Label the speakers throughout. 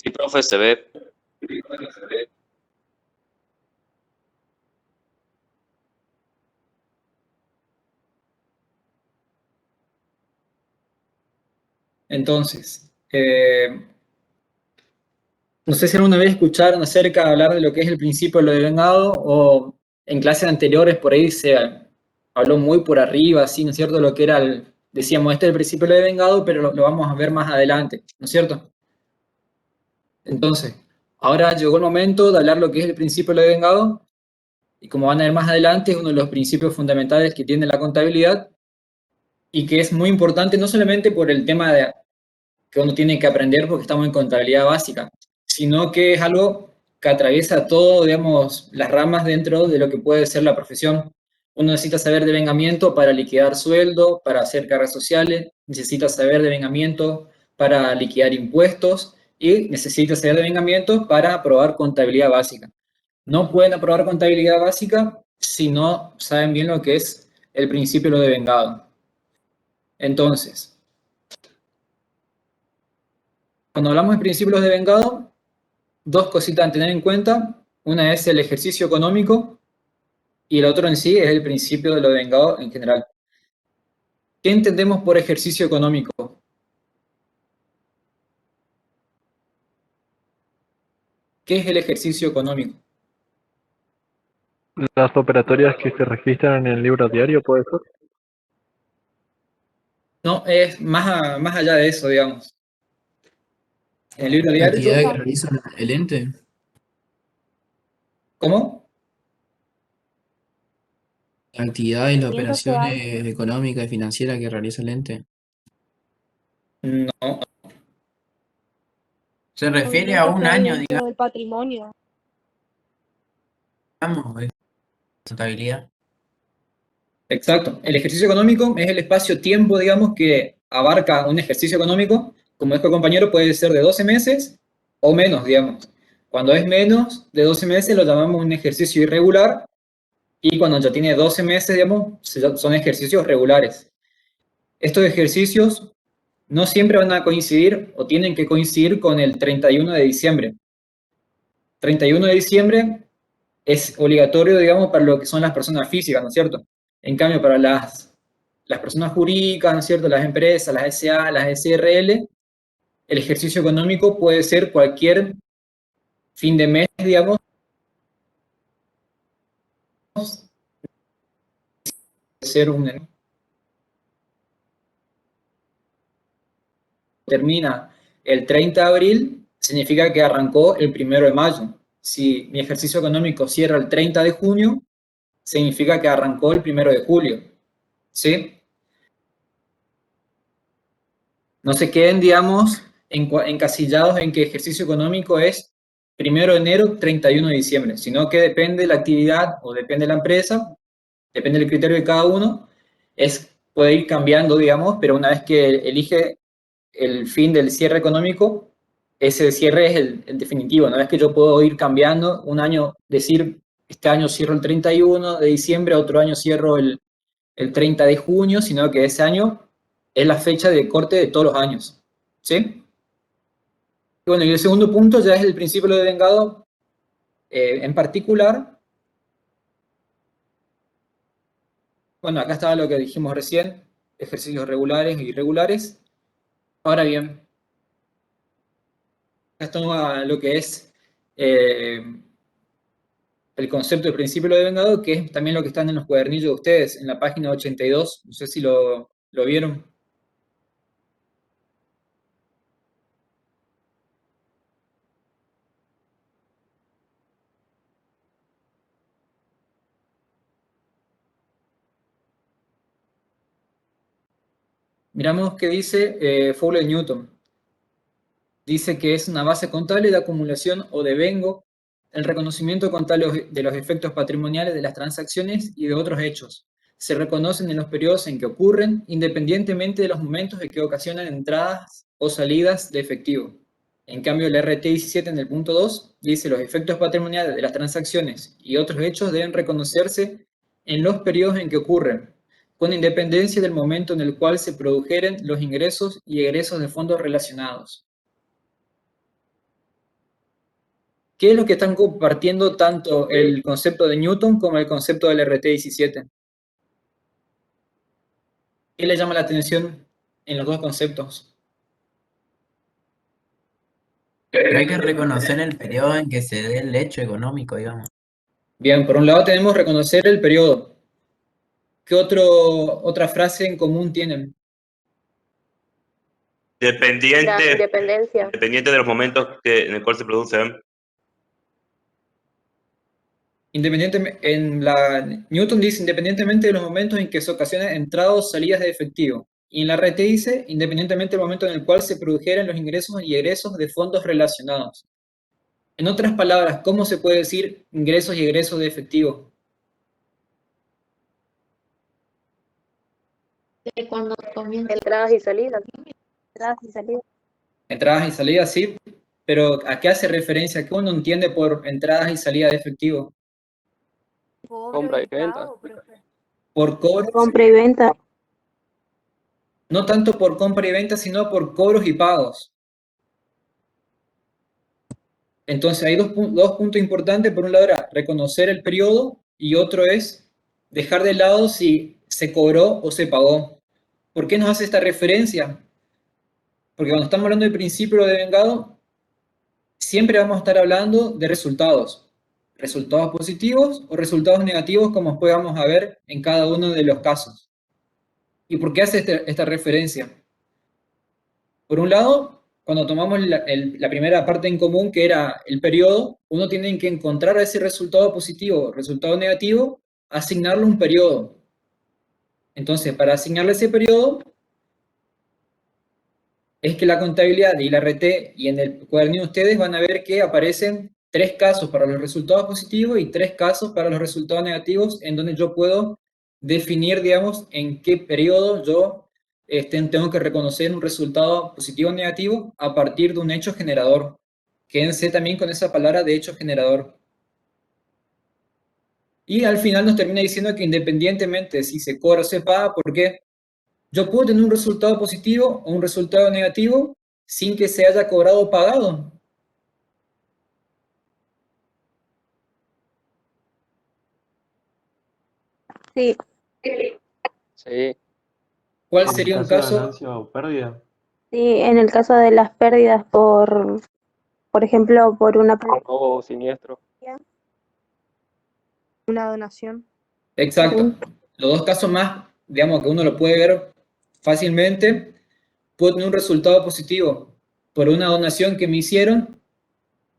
Speaker 1: Sí, profe, se ve.
Speaker 2: Entonces, no sé si alguna vez escucharon acerca de hablar de lo que es el principio de lo devengado o en clases anteriores por ahí se habló muy por arriba, así, ¿no es cierto? Lo que era decíamos, este es el principio de lo devengado, pero lo vamos a ver más adelante, ¿no es cierto? Entonces, ahora llegó el momento de hablar lo que es el principio de lo devengado y como van a ver más adelante, es uno de los principios fundamentales que tiene la contabilidad y que es muy importante no solamente por el tema de que uno tiene que aprender porque estamos en contabilidad básica, sino que es algo que atraviesa todo, digamos, las ramas dentro de lo que puede ser la profesión. Uno necesita saber de vengamiento para liquidar sueldo, para hacer cargas sociales, necesita saber de vengamiento para liquidar impuestos y necesita saber de vengamiento para aprobar contabilidad básica. No pueden aprobar contabilidad básica si no saben bien lo que es el principio de lo devengado. Entonces, cuando hablamos de principios de vengado, dos cositas a tener en cuenta. Una es el ejercicio económico y el otro en sí es el principio de lo vengado en general. ¿Qué entendemos por ejercicio económico? ¿Qué es el ejercicio económico?
Speaker 3: Las operatorias que se registran en el libro diario, ¿puede ser?
Speaker 2: No, es más allá de eso, digamos. En el libro
Speaker 4: La actividad que
Speaker 2: diario,
Speaker 4: realiza el ente,
Speaker 2: ¿cómo?
Speaker 4: la actividad y las operaciones económicas y financieras que realiza el ente.
Speaker 2: No,
Speaker 5: Se refiere a
Speaker 6: Movimientos que
Speaker 5: un
Speaker 6: hay
Speaker 5: año,
Speaker 6: dentro del patrimonio.
Speaker 5: digamos, de contabilidad.
Speaker 2: exacto. El ejercicio económico es el espacio-tiempo, digamos, que abarca un ejercicio económico. Como dijo el compañero, puede ser de 12 meses o menos, digamos. Cuando es menos de 12 meses lo llamamos un ejercicio irregular y cuando ya tiene 12 meses, digamos, son ejercicios regulares. Estos ejercicios no siempre van a coincidir o tienen que coincidir con el 31 de diciembre. 31 de diciembre es obligatorio, digamos, para lo que son las personas físicas, ¿no es cierto? En cambio, para las personas jurídicas, ¿no es cierto? Las empresas, las SA, las SRL, el ejercicio económico puede ser cualquier fin de mes, digamos, ser un termina el 30 de abril, significa que arrancó el 1 de mayo. Si mi ejercicio económico cierra el 30 de junio, significa que arrancó el 1 de julio. ¿Sí? No se queden, digamos, encasillados en que ejercicio económico es 1 de enero, 31 de diciembre, sino que depende de la actividad o depende de la empresa, depende del criterio de cada uno, puede ir cambiando, digamos, pero una vez que elige el fin del cierre económico, ese cierre es el definitivo. No es que yo puedo ir cambiando un año, decir, este año cierro el 31 de diciembre, otro año cierro el 30 de junio, sino que ese año es la fecha de corte de todos los años. ¿Sí? Y bueno, y el segundo punto ya es el principio de vengado en particular. Bueno, acá estaba lo que dijimos recién, ejercicios regulares e irregulares. Ahora bien, acá está lo que es eh, el concepto del principio de vengado, que es también lo que están en los cuadernillos de ustedes, en la página 82. No sé si lo vieron. Miramos qué dice Fowler-Newton. Dice que es una base contable de acumulación o de vengo, el reconocimiento contable de los efectos patrimoniales de las transacciones y de otros hechos. Se reconocen en los periodos en que ocurren, independientemente de los momentos en que ocasionan entradas o salidas de efectivo. En cambio, el RT 17 en el punto 2 dice los efectos patrimoniales de las transacciones y otros hechos deben reconocerse en los periodos en que ocurren, con independencia del momento en el cual se produjeren los ingresos y egresos de fondos relacionados. ¿Qué es lo que están compartiendo tanto el concepto de Newton como el concepto del RT17? ¿Qué le llama la atención en los dos conceptos?
Speaker 5: Pero hay que reconocer el periodo en que se dé el hecho económico, digamos.
Speaker 2: Bien, por un lado tenemos reconocer el periodo. ¿Qué otra frase en común tienen?
Speaker 1: La
Speaker 6: Dependiente,
Speaker 1: independencia.
Speaker 6: dependiente de los momentos en el cual se producen.
Speaker 2: Newton dice independientemente de los momentos en que se ocasionan entradas o salidas de efectivo. Y en la RT dice independientemente del momento en el cual se produjeran los ingresos y egresos de fondos relacionados. En otras palabras, ¿cómo se puede decir ingresos y egresos de efectivo?
Speaker 7: De cuando comienza
Speaker 1: Entradas y salidas.
Speaker 7: entradas y salidas.
Speaker 2: Entradas y salidas, sí, pero ¿a qué hace referencia? ¿Qué uno entiende por entradas y salidas de efectivo?
Speaker 3: Compra y venta.
Speaker 2: Por cobros,
Speaker 1: Compra y venta.
Speaker 2: no tanto por compra y venta, sino por cobros y pagos. Entonces hay dos puntos importantes. Por un lado era reconocer el periodo y otro es dejar de lado si se cobró o se pagó. ¿Por qué nos hace esta referencia? Porque cuando estamos hablando del principio de vengado, siempre vamos a estar hablando de resultados. Resultados positivos o resultados negativos, como después vamos a ver en cada uno de los casos. ¿Y por qué hace esta referencia? Por un lado, cuando tomamos la primera parte en común, que era el periodo, uno tiene que encontrar ese resultado positivo, resultado negativo, asignarle un periodo. Entonces, para asignarle ese periodo, es que la contabilidad y la RT y en el cuadernillo ustedes van a ver que aparecen 3 casos para los resultados positivos y 3 casos para los resultados negativos, en donde yo puedo definir, digamos, en qué periodo yo tengo que reconocer un resultado positivo o negativo a partir de un hecho generador. Quédense también con esa palabra de hecho generador. Y al final nos termina diciendo que independientemente si se cobra o se paga, ¿por qué? Yo puedo tener un resultado positivo o un resultado negativo sin que se haya cobrado o pagado.
Speaker 1: Sí.
Speaker 3: Sí.
Speaker 2: ¿Cuál
Speaker 3: En
Speaker 2: sería un
Speaker 3: caso de
Speaker 2: caso?
Speaker 3: ganancia o pérdida.
Speaker 1: Sí, en el caso de las pérdidas por ejemplo, por una
Speaker 3: Robo o siniestro.
Speaker 7: una donación.
Speaker 2: Exacto. Los dos casos más, digamos, que uno lo puede ver fácilmente, puedo tener un resultado positivo por una donación que me hicieron,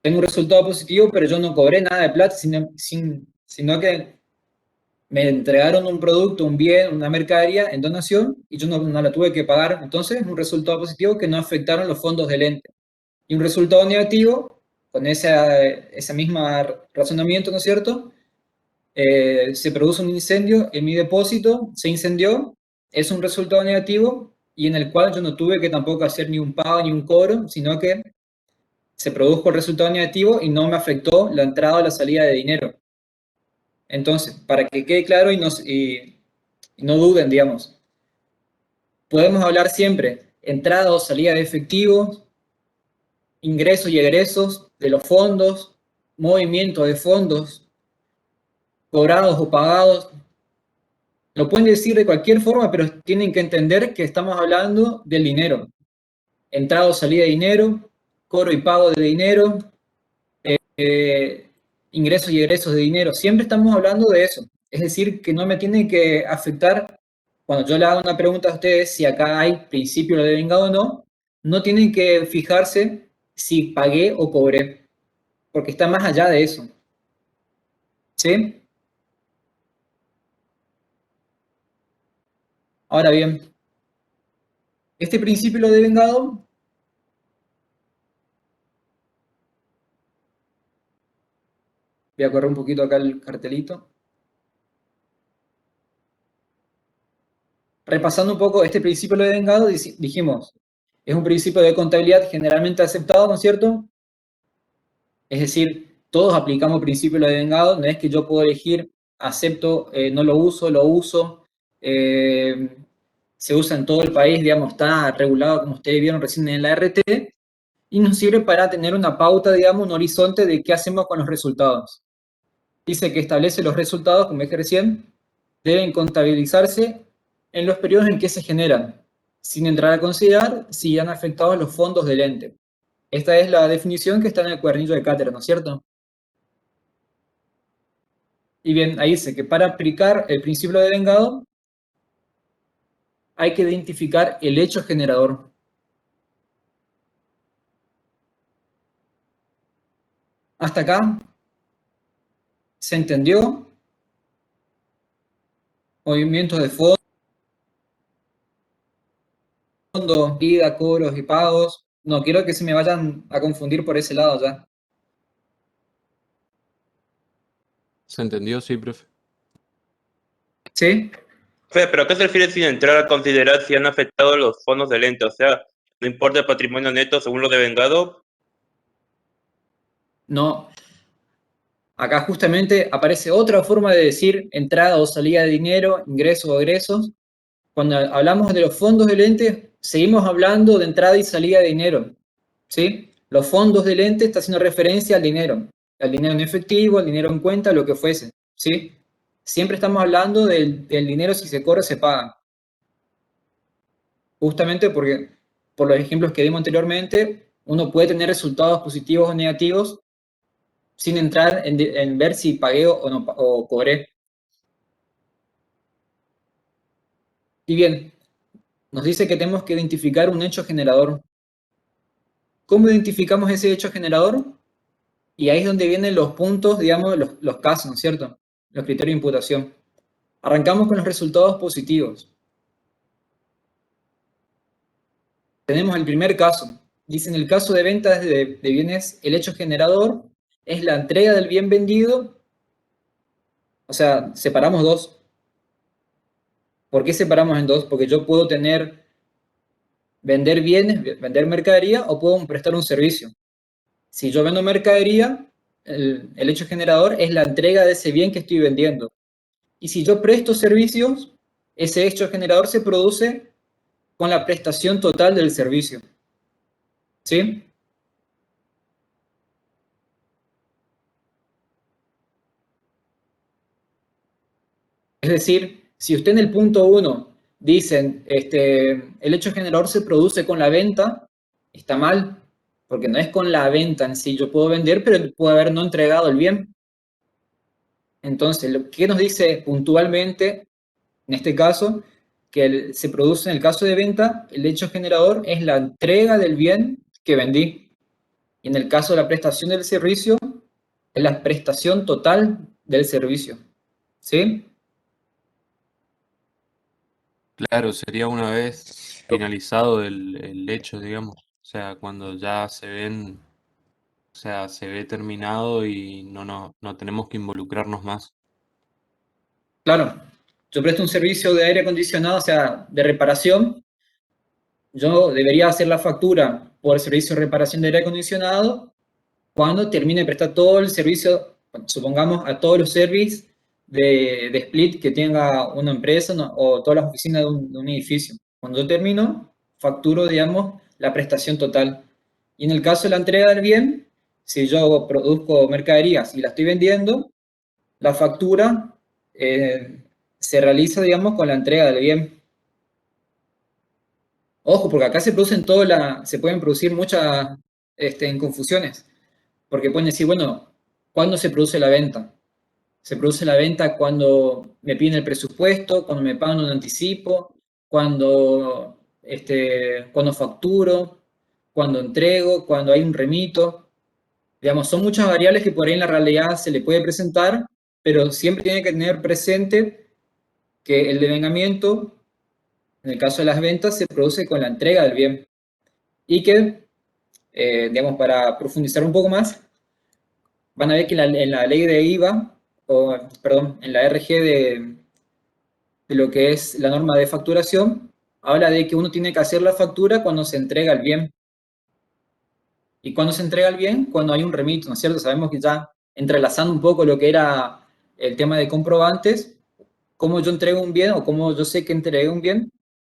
Speaker 2: tengo un resultado positivo, pero yo no cobré nada de plata, sino que me entregaron un producto, un bien, una mercadería en donación y yo no la tuve que pagar. Entonces, un resultado positivo que no afectaron los fondos del ente. Y un resultado negativo, con ese mismo razonamiento, ¿no es cierto? Se produce un incendio en mi depósito, se incendió, es un resultado negativo y en el cual yo no tuve que tampoco hacer ni un pago ni un cobro, sino que se produjo el resultado negativo y no me afectó la entrada o la salida de dinero. Entonces, para que quede claro y no duden, digamos, podemos hablar siempre entrada o salida de efectivo, ingresos y egresos de los fondos, movimiento de fondos, cobrados o pagados. Lo pueden decir de cualquier forma, pero tienen que entender que estamos hablando del dinero. Entrada o salida de dinero, cobro y pago de dinero, ingresos y egresos de dinero. Siempre estamos hablando de eso. Es decir, que no me tiene que afectar, cuando yo le hago una pregunta a ustedes, si acá hay principio de vengado o no, no tienen que fijarse si pagué o cobré, porque está más allá de eso. ¿Sí? Ahora bien, este principio de vengado voy a correr un poquito acá el cartelito. Repasando un poco este principio de vengado, dijimos, es un principio de contabilidad generalmente aceptado, ¿no es cierto? Es decir, todos aplicamos el principio de vengado, no es que yo puedo elegir, acepto, no lo uso, se usa en todo el país, digamos, está regulado como ustedes vieron recién en la RT, y nos sirve para tener una pauta, digamos, un horizonte de qué hacemos con los resultados. Dice que establece los resultados, como dije recién, deben contabilizarse en los periodos en que se generan, sin entrar a considerar si han afectado los fondos del ente. Esta es la definición que está en el cuadernillo de cátedra, ¿no es cierto? Y bien, ahí dice que para aplicar el principio de vengado hay que identificar el hecho generador. Hasta acá, ¿se entendió? Movimientos de fondo, vida, cobros y pagos. No quiero que se me vayan a confundir por ese lado ya.
Speaker 8: ¿Se entendió? Sí, profe.
Speaker 2: ¿Sí?
Speaker 6: ¿Pero qué se refiere sin entrar a considerar si han afectado los fondos del ente? O sea, no importa el patrimonio neto según lo devengado.
Speaker 2: No. Acá justamente aparece otra forma de decir entrada o salida de dinero, ingresos o egresos. Cuando hablamos de los fondos del ente, seguimos hablando de entrada y salida de dinero, ¿sí? Los fondos del ente está haciendo referencia al dinero en efectivo, al dinero en cuenta, lo que fuese, ¿sí? Siempre estamos hablando del dinero, si se cobra, se paga. Justamente porque, por los ejemplos que dimos anteriormente, uno puede tener resultados positivos o negativos sin entrar en ver si pagué o no o cobré. Y bien, nos dice que tenemos que identificar un hecho generador. ¿Cómo identificamos ese hecho generador? Y ahí es donde vienen los puntos, digamos, los casos, ¿no es cierto? Los criterios de imputación. Arrancamos con los resultados positivos. Tenemos el primer caso. Dice, en el caso de ventas de bienes, el hecho generador es la entrega del bien vendido. O sea, separamos dos. ¿Por qué separamos en dos? Porque yo puedo vender bienes, vender mercadería, o puedo prestar un servicio. Si yo vendo mercadería, el hecho generador es la entrega de ese bien que estoy vendiendo. Y si yo presto servicios, ese hecho generador se produce con la prestación total del servicio. ¿Sí? Es decir, si usted en el punto 1 dicen, el hecho generador se produce con la venta, está mal, porque no es con la venta en sí. Yo puedo vender, pero puedo haber no entregado el bien. Entonces, ¿qué nos dice puntualmente, en este caso, que se produce en el caso de venta, el hecho generador es la entrega del bien que vendí? Y en el caso de la prestación del servicio, es la prestación total del servicio. ¿Sí?
Speaker 8: Claro, sería una vez finalizado el hecho, digamos. O sea, cuando ya se ven, o sea, se ve terminado y no tenemos que involucrarnos más.
Speaker 2: Claro, yo presto un servicio de aire acondicionado, o sea, de reparación. Yo debería hacer la factura por el servicio de reparación de aire acondicionado cuando termine de prestar todo el servicio, supongamos, a todos los servicios de split que tenga una empresa, ¿no? O todas las oficinas de un edificio. Cuando yo termino, facturo, digamos, la prestación total. Y en el caso de la entrega del bien, si yo produzco mercaderías y la estoy vendiendo, la factura se realiza, digamos, con la entrega del bien. Ojo, porque acá se pueden producir muchas confusiones, porque pueden decir, bueno, ¿cuándo se produce la venta? Se produce la venta cuando me piden el presupuesto, cuando me pagan un anticipo, cuando facturo, cuando entrego, cuando hay un remito. Digamos, son muchas variables que por ahí en la realidad se le puede presentar, pero siempre tiene que tener presente que el devengamiento, en el caso de las ventas, se produce con la entrega del bien. Y que, digamos, para profundizar un poco más, van a ver que en la ley de IVA, perdón, en la RG de lo que es la norma de facturación, habla de que uno tiene que hacer la factura cuando se entrega el bien. ¿Y cuando se entrega el bien? Cuando hay un remito, ¿no es cierto? Sabemos que ya entrelazando un poco lo que era el tema de comprobantes, cómo yo entrego un bien o cómo yo sé que entregué un bien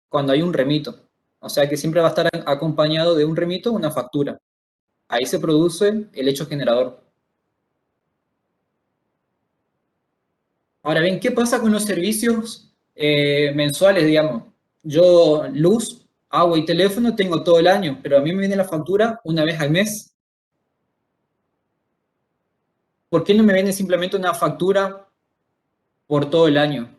Speaker 2: cuando hay un remito. O sea que siempre va a estar acompañado de un remito una factura. ahí se produce el hecho generador. Ahora bien, ¿qué pasa con los servicios mensuales, digamos? Yo luz, agua y teléfono tengo todo el año, pero a mí me viene la factura una vez al mes. ¿Por qué no me viene simplemente una factura por todo el año?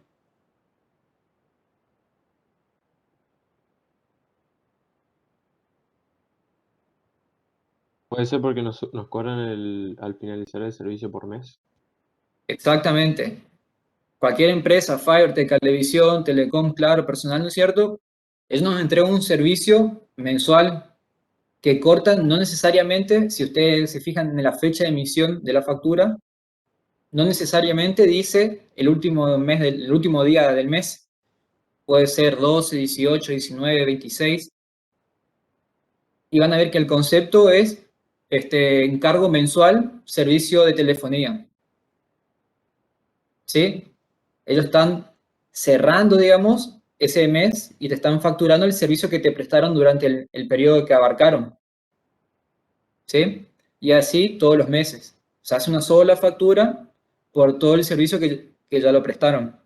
Speaker 8: Puede ser porque nos cobran al finalizar el servicio por mes.
Speaker 2: Exactamente. Cualquier empresa, Fiverr, Cablevisión, Telecom, Claro, Personal, ¿no es cierto? Ellos nos entregan un servicio mensual que cortan, no necesariamente, si ustedes se fijan en la fecha de emisión de la factura, no necesariamente dice el último día del mes. Puede ser 12, 18, 19, 26. Y van a ver que el concepto es encargo mensual, servicio de telefonía. ¿Sí? Ellos están cerrando, digamos, ese mes y te están facturando el servicio que te prestaron durante el periodo que abarcaron. ¿Sí? Y así todos los meses. Se hace una sola factura por todo el servicio que ya lo prestaron.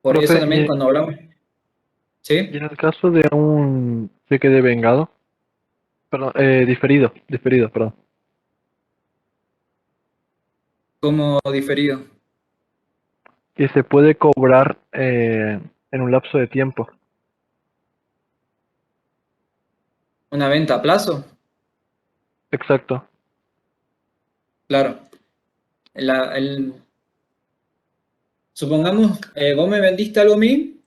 Speaker 2: Por eso
Speaker 3: Profe,
Speaker 2: también cuando hablamos...
Speaker 3: y
Speaker 2: ¿Sí?
Speaker 3: en el caso de un cheque de vengado, perdón, diferido, perdón.
Speaker 2: Como diferido.
Speaker 3: Que se puede cobrar en un lapso de tiempo.
Speaker 2: ¿Una venta a plazo?
Speaker 3: Exacto.
Speaker 2: Claro. Supongamos, vos me vendiste algo a mí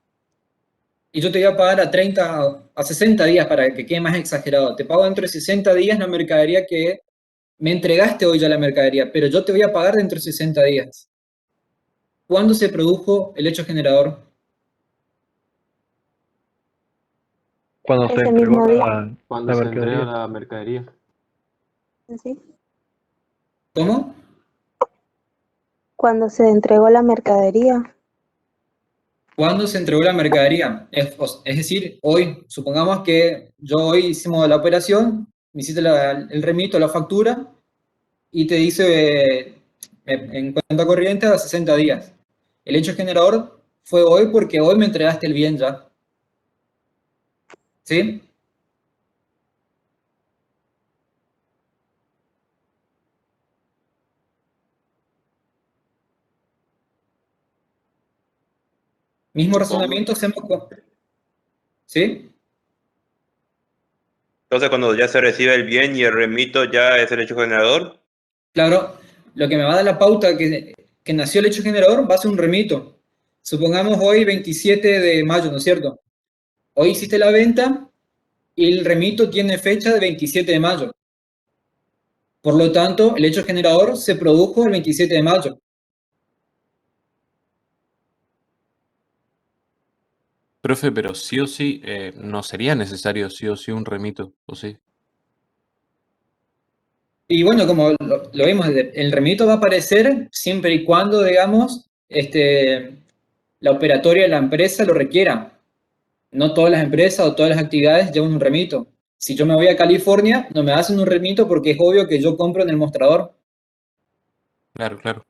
Speaker 2: y yo te voy a pagar a 60 días para que quede más exagerado. Te pago dentro de 60 días la mercadería que me entregaste hoy ya la mercadería, pero yo te voy a pagar dentro de 60 días. ¿Cuándo se produjo el hecho generador?
Speaker 3: Cuando se
Speaker 1: Ese
Speaker 3: entregó
Speaker 1: mismo día.
Speaker 8: Cuando
Speaker 3: la
Speaker 8: se entrega
Speaker 3: mercadería.
Speaker 8: la mercadería.
Speaker 1: ¿Sí?
Speaker 2: ¿Cómo?
Speaker 1: Cuando se entregó la mercadería.
Speaker 2: ¿Cuándo se entregó la mercadería? Es decir, hoy, supongamos que yo hoy hicimos la operación, me hiciste el remito, la factura, y te dice en cuenta corriente a 60 días. El hecho generador fue hoy porque hoy me entregaste el bien ya. ¿Sí? Mismo
Speaker 6: Supongo.
Speaker 2: razonamiento hacemos con... ¿Sí?
Speaker 6: Entonces, cuando ya se recibe el bien y el remito, ya es el hecho generador.
Speaker 2: Claro, lo que me va a dar la pauta que nació el hecho generador va a ser un remito. Supongamos hoy 27 de mayo, ¿no es cierto? Hoy hiciste la venta y el remito tiene fecha de 27 de mayo. Por lo tanto, el hecho generador se produjo el 27 de mayo.
Speaker 8: Profe, pero sí o sí, no sería necesario sí o sí un remito, ¿o sí?
Speaker 2: Y bueno, como lo vimos, el remito va a aparecer siempre y cuando, digamos, la operatoria de la empresa lo requiera. No todas las empresas o todas las actividades llevan un remito. Si yo me voy a California, no me hacen un remito porque es obvio que yo compro en el mostrador.
Speaker 8: Claro, claro.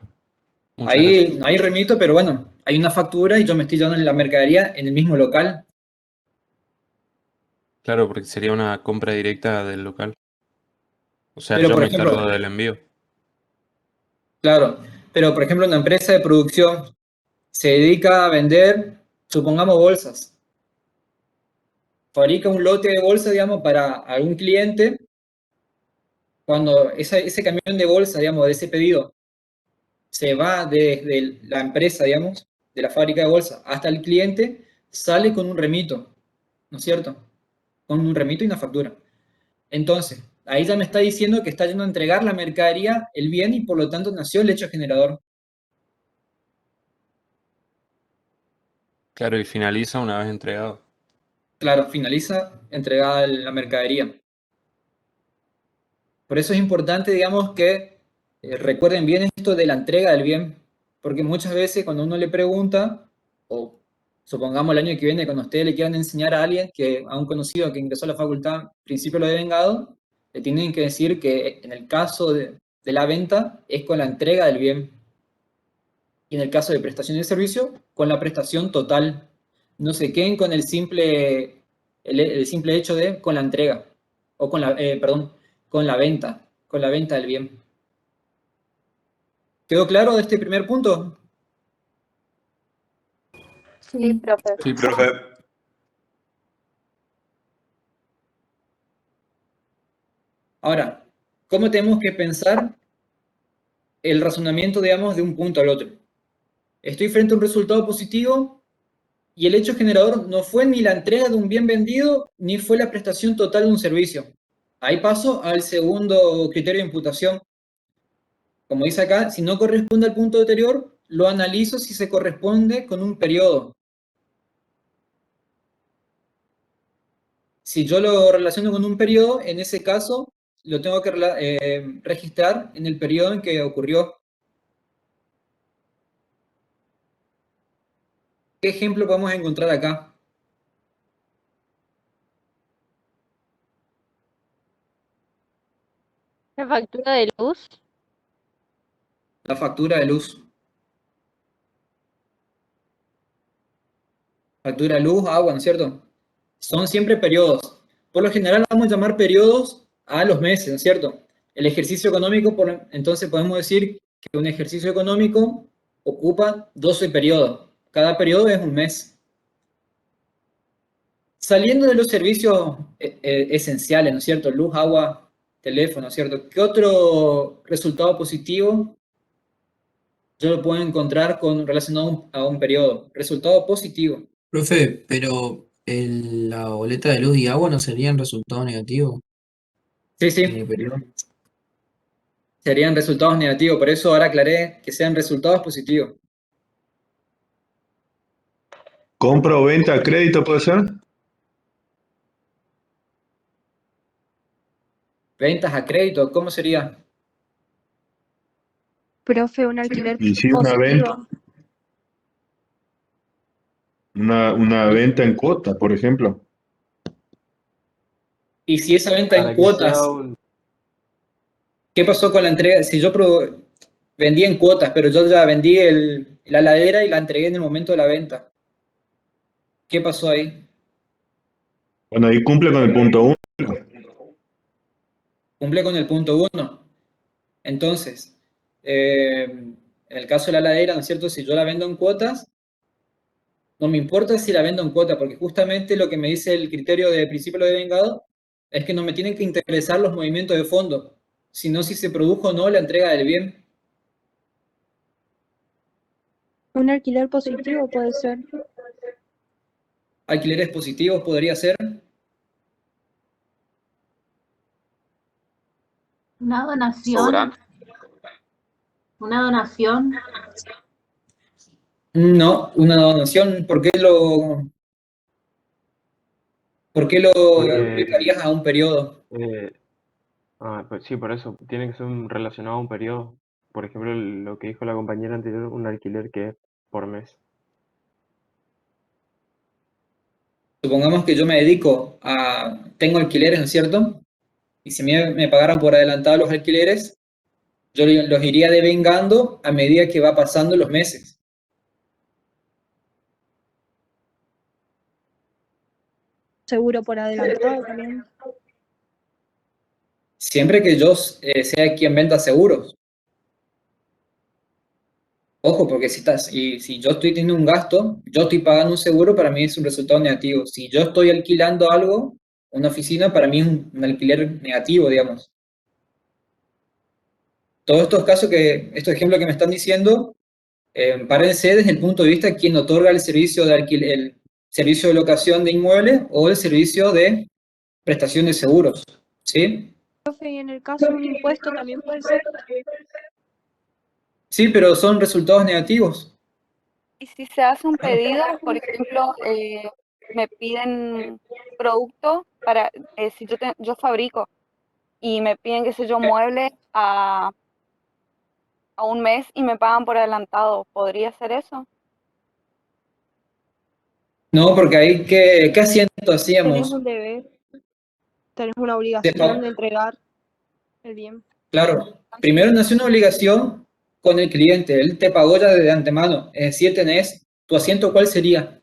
Speaker 8: Muchas gracias.
Speaker 2: Ahí hay remito, pero bueno, hay una factura y yo me estoy llevando la mercadería en el mismo local.
Speaker 8: Claro, porque sería una compra directa del local. O sea,
Speaker 2: Pero
Speaker 8: yo
Speaker 2: por
Speaker 8: me
Speaker 2: ejemplo,
Speaker 8: encargo del envío.
Speaker 2: claro, pero por ejemplo, una empresa de producción se dedica a vender, supongamos, bolsas. Fabrica un lote de bolsas, digamos, para algún cliente. Cuando ese camión de bolsa, digamos, de ese pedido, se va desde la empresa, digamos, de la fábrica de bolsa hasta el cliente, sale con un remito, ¿no es cierto? Con un remito y una factura. Entonces, ahí ya me está diciendo que está yendo a entregar la mercadería, el bien, y por lo tanto nació el hecho generador.
Speaker 8: Claro, y finaliza una vez entregado.
Speaker 2: Claro, finaliza entregada la mercadería. Por eso es importante, digamos, que recuerden bien esto de la entrega del bien, porque muchas veces cuando uno le pregunta, o supongamos el año que viene, cuando ustedes le quieran enseñar a alguien, a un conocido que ingresó a la facultad, principio de devengado, le tienen que decir que en el caso de la venta es con la entrega del bien. Y en el caso de prestación de servicio, con la prestación total. No se queden con el simple hecho de con la entrega, o perdón, con la venta del bien. ¿Quedó claro de este primer punto?
Speaker 7: Sí, profe.
Speaker 8: Sí,
Speaker 6: Profe,
Speaker 2: Ahora, ¿cómo tenemos que pensar el razonamiento, digamos, de un punto al otro? Estoy frente a un resultado positivo y el hecho generador no fue ni la entrega de un bien vendido, ni fue la prestación total de un servicio. Ahí paso al segundo criterio de imputación. Como dice acá, si no corresponde al punto anterior, lo analizo si se corresponde con un periodo. Si yo lo relaciono con un periodo, en ese caso lo tengo que registrar en el periodo en que ocurrió. ¿Qué ejemplo podemos encontrar acá?
Speaker 7: La factura de luz.
Speaker 2: La factura de luz. Factura de luz, agua, ¿no es cierto? Son siempre periodos. Por lo general vamos a llamar periodos a los meses, ¿no es cierto? El ejercicio económico, entonces podemos decir que un ejercicio económico ocupa 12 periodos. Cada periodo es un mes. Saliendo de los servicios esenciales, ¿no es cierto? Luz, agua, teléfono, ¿no es cierto? ¿Qué otro resultado positivo yo lo puedo encontrar relacionado a un periodo? Resultado positivo.
Speaker 4: Profe, pero la boleta de luz y agua no serían resultado negativo
Speaker 2: Sí,
Speaker 4: en el
Speaker 2: sí,
Speaker 4: periodo.
Speaker 2: serían resultados negativos, por eso ahora aclaré que sean resultados positivos.
Speaker 9: ¿Compra o venta a crédito puede ser?
Speaker 2: Ventas a crédito, ¿cómo sería?
Speaker 7: Profe, un alquiler
Speaker 9: Y si una venta,
Speaker 7: positivo.
Speaker 9: una venta en cuota, por ejemplo.
Speaker 2: Y si esa venta en
Speaker 3: Para que sea
Speaker 2: cuotas,
Speaker 3: un...
Speaker 2: ¿qué pasó con la entrega? Si yo vendí en cuotas, pero yo ya vendí la ladera y la entregué en el momento de la venta. ¿Qué pasó ahí?
Speaker 9: Bueno, ahí cumple con el punto 1.
Speaker 2: Cumple con el punto 1. Entonces, en el caso de la ladera, ¿no es cierto? Si yo la vendo en cuotas, no me importa si la vendo en cuota, porque justamente lo que me dice el criterio de principio de vengado es que no me tienen que interesar los movimientos de fondo, sino si se produjo o no la entrega del bien.
Speaker 7: Un alquiler positivo puede ser.
Speaker 2: Alquileres positivos podría ser.
Speaker 10: Una donación,
Speaker 8: Sobrante.
Speaker 10: una donación,
Speaker 2: No, una donación, ¿por qué lo
Speaker 3: Porque,
Speaker 2: aplicarías a un periodo?
Speaker 3: eh, pues sí, por eso, tiene que ser relacionado a un periodo. Por ejemplo, lo que dijo la compañera anterior, un alquiler que es por mes.
Speaker 2: Supongamos que yo me dedico tengo alquileres, ¿no es cierto? Y si me pagaran por adelantado los alquileres, yo los iría devengando a medida que va pasando los meses.
Speaker 7: Seguro por adelantado también.
Speaker 2: Siempre que yo sea quien venda seguros. Ojo, porque si yo estoy teniendo un gasto, yo estoy pagando un seguro, para mí es un resultado negativo. Si yo estoy alquilando algo, una oficina, para mí es un alquiler negativo, digamos. Todos estos casos estos ejemplos que me están diciendo, párense desde el punto de vista de quien otorga el servicio de el servicio de locación de inmuebles o el servicio de prestación de seguros, ¿sí?
Speaker 7: Profe, y en el caso de un impuesto también puede ser.
Speaker 2: Sí, pero son resultados negativos.
Speaker 11: Y si se hace un pedido, por ejemplo, me piden producto para, si yo fabrico y me piden, qué sé yo, muebles a un mes y me pagan por adelantado, ¿podría ser eso?
Speaker 2: No, porque ahí, ¿qué asiento
Speaker 7: Tenés
Speaker 2: hacíamos?
Speaker 7: un deber, tenés una obligación de entregar el bien.
Speaker 2: Claro, primero nació una obligación con el cliente, él te pagó ya de antemano, es decir, tenés tu asiento, ¿cuál sería?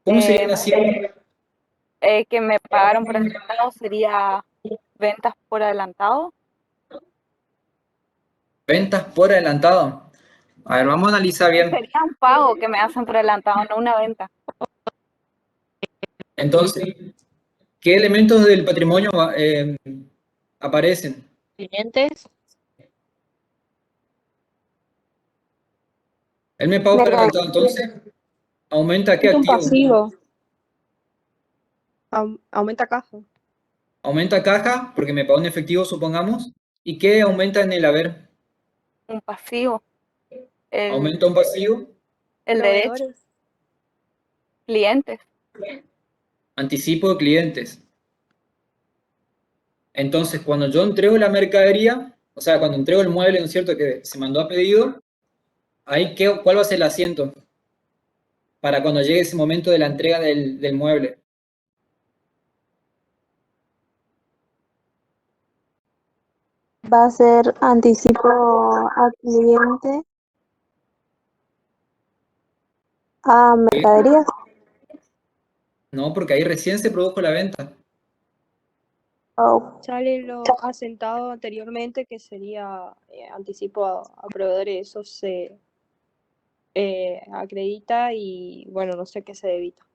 Speaker 2: ¿Cómo sería un asiento?
Speaker 11: Que me pagaron por adelantado sería ventas por adelantado.
Speaker 2: Ventas por adelantado. A ver, vamos a analizar bien.
Speaker 11: Sería un pago que me hacen por adelantado, no una venta.
Speaker 2: Entonces, ¿qué elementos del patrimonio aparecen?
Speaker 7: Clientes,
Speaker 2: Él me pagó por adelantado, entonces, ¿aumenta qué
Speaker 7: es un
Speaker 2: activo?
Speaker 7: pasivo. Aumenta caja.
Speaker 2: Aumenta caja, porque me pagó en efectivo, supongamos. ¿Y qué aumenta en el haber?
Speaker 11: Un pasivo.
Speaker 2: ¿Aumenta un pasivo?
Speaker 11: El derecho.
Speaker 7: Proveedores.
Speaker 11: Clientes.
Speaker 2: Anticipo de clientes. Entonces, cuando yo entrego la mercadería, o sea, cuando entrego el mueble, ¿no es cierto?, que se mandó a pedido, ahí, ¿cuál va a ser el asiento? Para cuando llegue ese momento de la entrega del mueble.
Speaker 1: Va a ser anticipo a cliente a mercadería.
Speaker 2: No, porque ahí recién se produjo la venta.
Speaker 1: Oh,
Speaker 7: Sale lo asentado anteriormente, que sería anticipo a proveedores. Eso se acredita y, bueno, no sé qué se debita.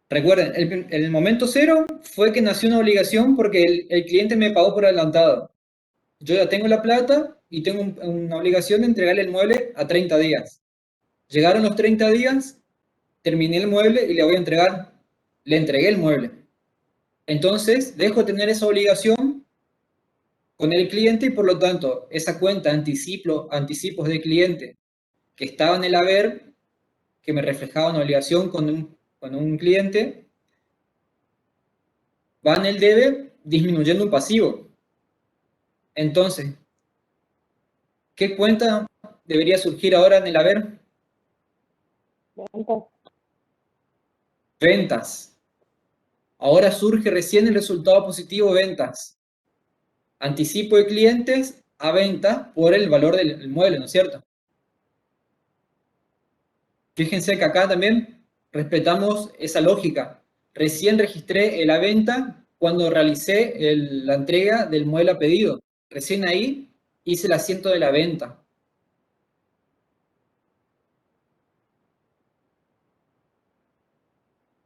Speaker 2: Recuerden, el momento cero fue que nació una obligación porque el cliente me pagó por adelantado. Yo ya tengo la plata y tengo una obligación de entregarle el mueble a 30 días. Llegaron los 30 días, terminé el mueble y le voy a entregar. Le entregué el mueble. Entonces, dejo de tener esa obligación con el cliente y por lo tanto, esa cuenta anticipos de cliente que estaba en el haber, que me reflejaba una obligación con un cliente, va en el debe disminuyendo un pasivo. Entonces, ¿qué cuenta debería surgir ahora en el haber? Ventas. Ahora surge recién el resultado positivo, ventas. Anticipo de clientes a venta por el valor del mueble, ¿no es cierto? Fíjense que acá también respetamos esa lógica. Recién registré la venta cuando realicé la entrega del mueble a pedido. Recién ahí hice el asiento de la venta.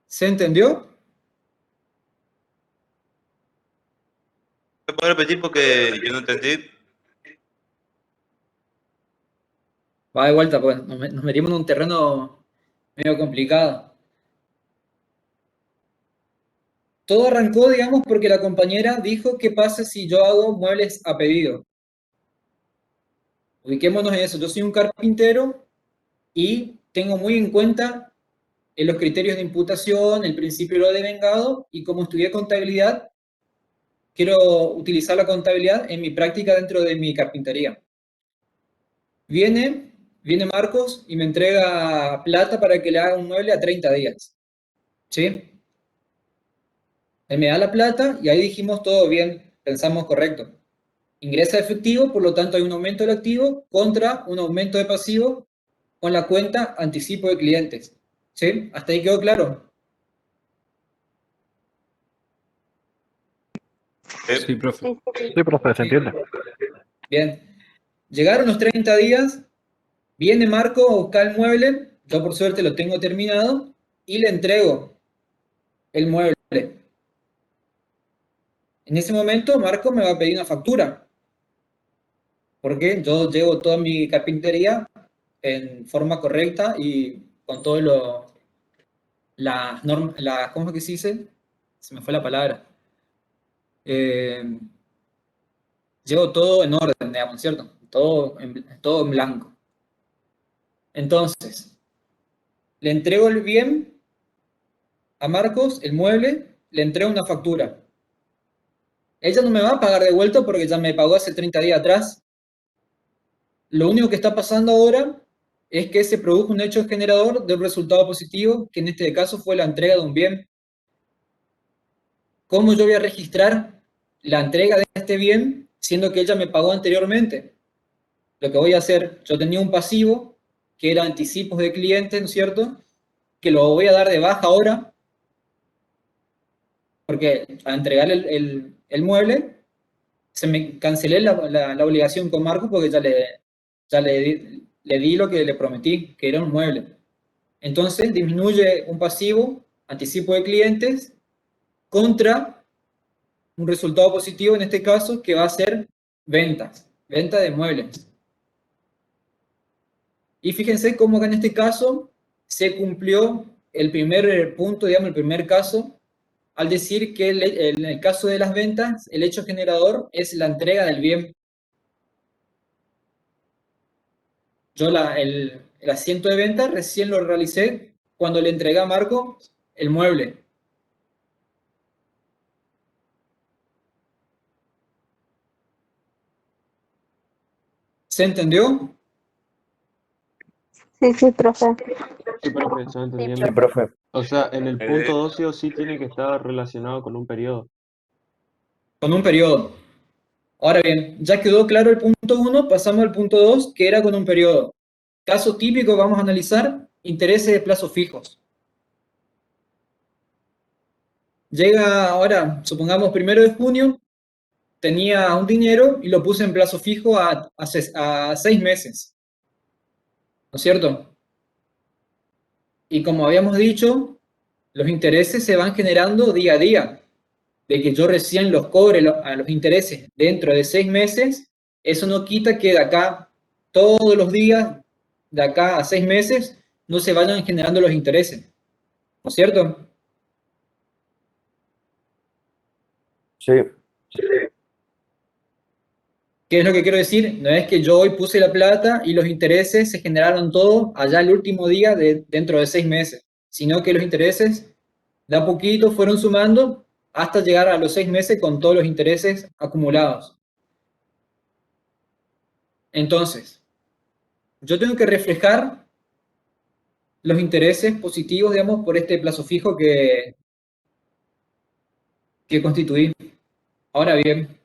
Speaker 2: ¿Se entendió?
Speaker 6: ¿Me puedo repetir porque yo no entendí?
Speaker 2: Va de vuelta, pues nos metimos en un terreno medio complicado. Todo arrancó, digamos, porque la compañera dijo, ¿qué pasa si yo hago muebles a pedido? Ubiquémonos en eso. Yo soy un carpintero y tengo muy en cuenta los criterios de imputación, el principio de lo devengado, y como estudié contabilidad, quiero utilizar la contabilidad en mi práctica dentro de mi carpintería. Viene Marcos y me entrega plata para que le haga un mueble a 30 días. ¿Sí? Él me da la plata y ahí dijimos todo bien, pensamos correcto. Ingresa efectivo, por lo tanto hay un aumento del activo contra un aumento de pasivo con la cuenta anticipo de clientes. ¿Sí? ¿Hasta ahí quedó claro?
Speaker 8: Sí, profe.
Speaker 12: Sí, profe, se entiende.
Speaker 2: Bien. Llegaron los 30 días, viene Marco a buscar el mueble, yo por suerte lo tengo terminado, y le entrego el mueble. En ese momento Marco me va a pedir una factura, porque yo llevo toda mi carpintería en forma correcta y con todo las normas, ¿cómo es que se dice? Se me fue la palabra. Llevo todo en orden, digamos, ¿cierto? Todo en blanco. Entonces, le entrego el bien a Marcos, el mueble, le entrego una factura. ella no me va a pagar de vuelta porque ya me pagó hace 30 días atrás. Lo único que está pasando ahora es que se produjo un hecho generador de un resultado positivo, que en este caso fue la entrega de un bien. ¿Cómo yo voy a registrar la entrega de este bien siendo que ella me pagó anteriormente? Lo que voy a hacer, yo tenía un pasivo que era anticipos de clientes, ¿no es cierto? Que lo voy a dar de baja ahora, porque al entregar el mueble, se me cancelé la obligación con Marcos porque ya le di lo que le prometí, que era un mueble. Entonces disminuye un pasivo, anticipo de clientes, contra un resultado positivo en este caso que va a ser venta de muebles. Y fíjense cómo acá en este caso se cumplió el primer punto, digamos, el primer caso, al decir que en el caso de las ventas, el hecho generador es la entrega del bien. Yo el asiento de venta recién lo realicé cuando le entregué a Marco el mueble. ¿Se entendió?
Speaker 1: Sí, profe.
Speaker 3: Sí, profe, ya entendí.
Speaker 12: Sí, profe.
Speaker 3: O sea, en el punto 2 sí o sí tiene que estar relacionado con un periodo.
Speaker 2: Con un periodo. Ahora bien, ya quedó claro el punto 1, pasamos al punto 2, que era con un periodo. Caso típico, vamos a analizar intereses de plazos fijos. Llega ahora, supongamos 1 de junio, tenía un dinero y lo puse en plazo fijo a 6 meses. ¿No es cierto? Y como habíamos dicho, los intereses se van generando día a día. De que yo recién los cobre a los intereses dentro de 6 meses, eso no quita que de acá, todos los días, de acá a 6 meses, no se vayan generando los intereses. ¿No es cierto?
Speaker 12: Sí.
Speaker 2: ¿Qué es lo que quiero decir? No es que yo hoy puse la plata y los intereses se generaron todos allá el último día dentro de 6 meses, sino que los intereses de a poquito fueron sumando hasta llegar a los 6 meses con todos los intereses acumulados. Entonces, yo tengo que reflejar los intereses positivos, digamos, por este plazo fijo que constituí. Ahora bien,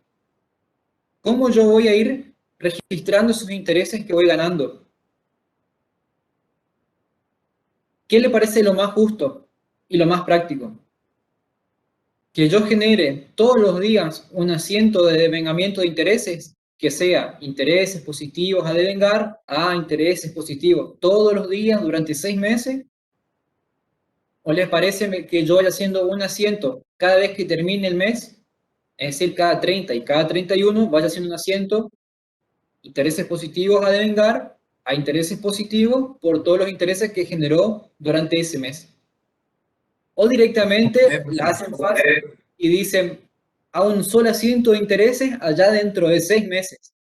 Speaker 2: ¿cómo yo voy a ir registrando esos intereses que voy ganando? ¿Qué le parece lo más justo y lo más práctico? Que yo genere todos los días un asiento de devengamiento de intereses, que sea intereses positivos a devengar a intereses positivos todos los días durante 6 meses. ¿O les parece que yo vaya haciendo un asiento cada vez que termine el mes? Es decir, cada 30 y cada 31 vaya haciendo un asiento, intereses positivos a devengar a intereses positivos por todos los intereses que generó durante ese mes. O directamente la hacen fácil y dicen a un solo asiento de intereses allá dentro de 6 meses.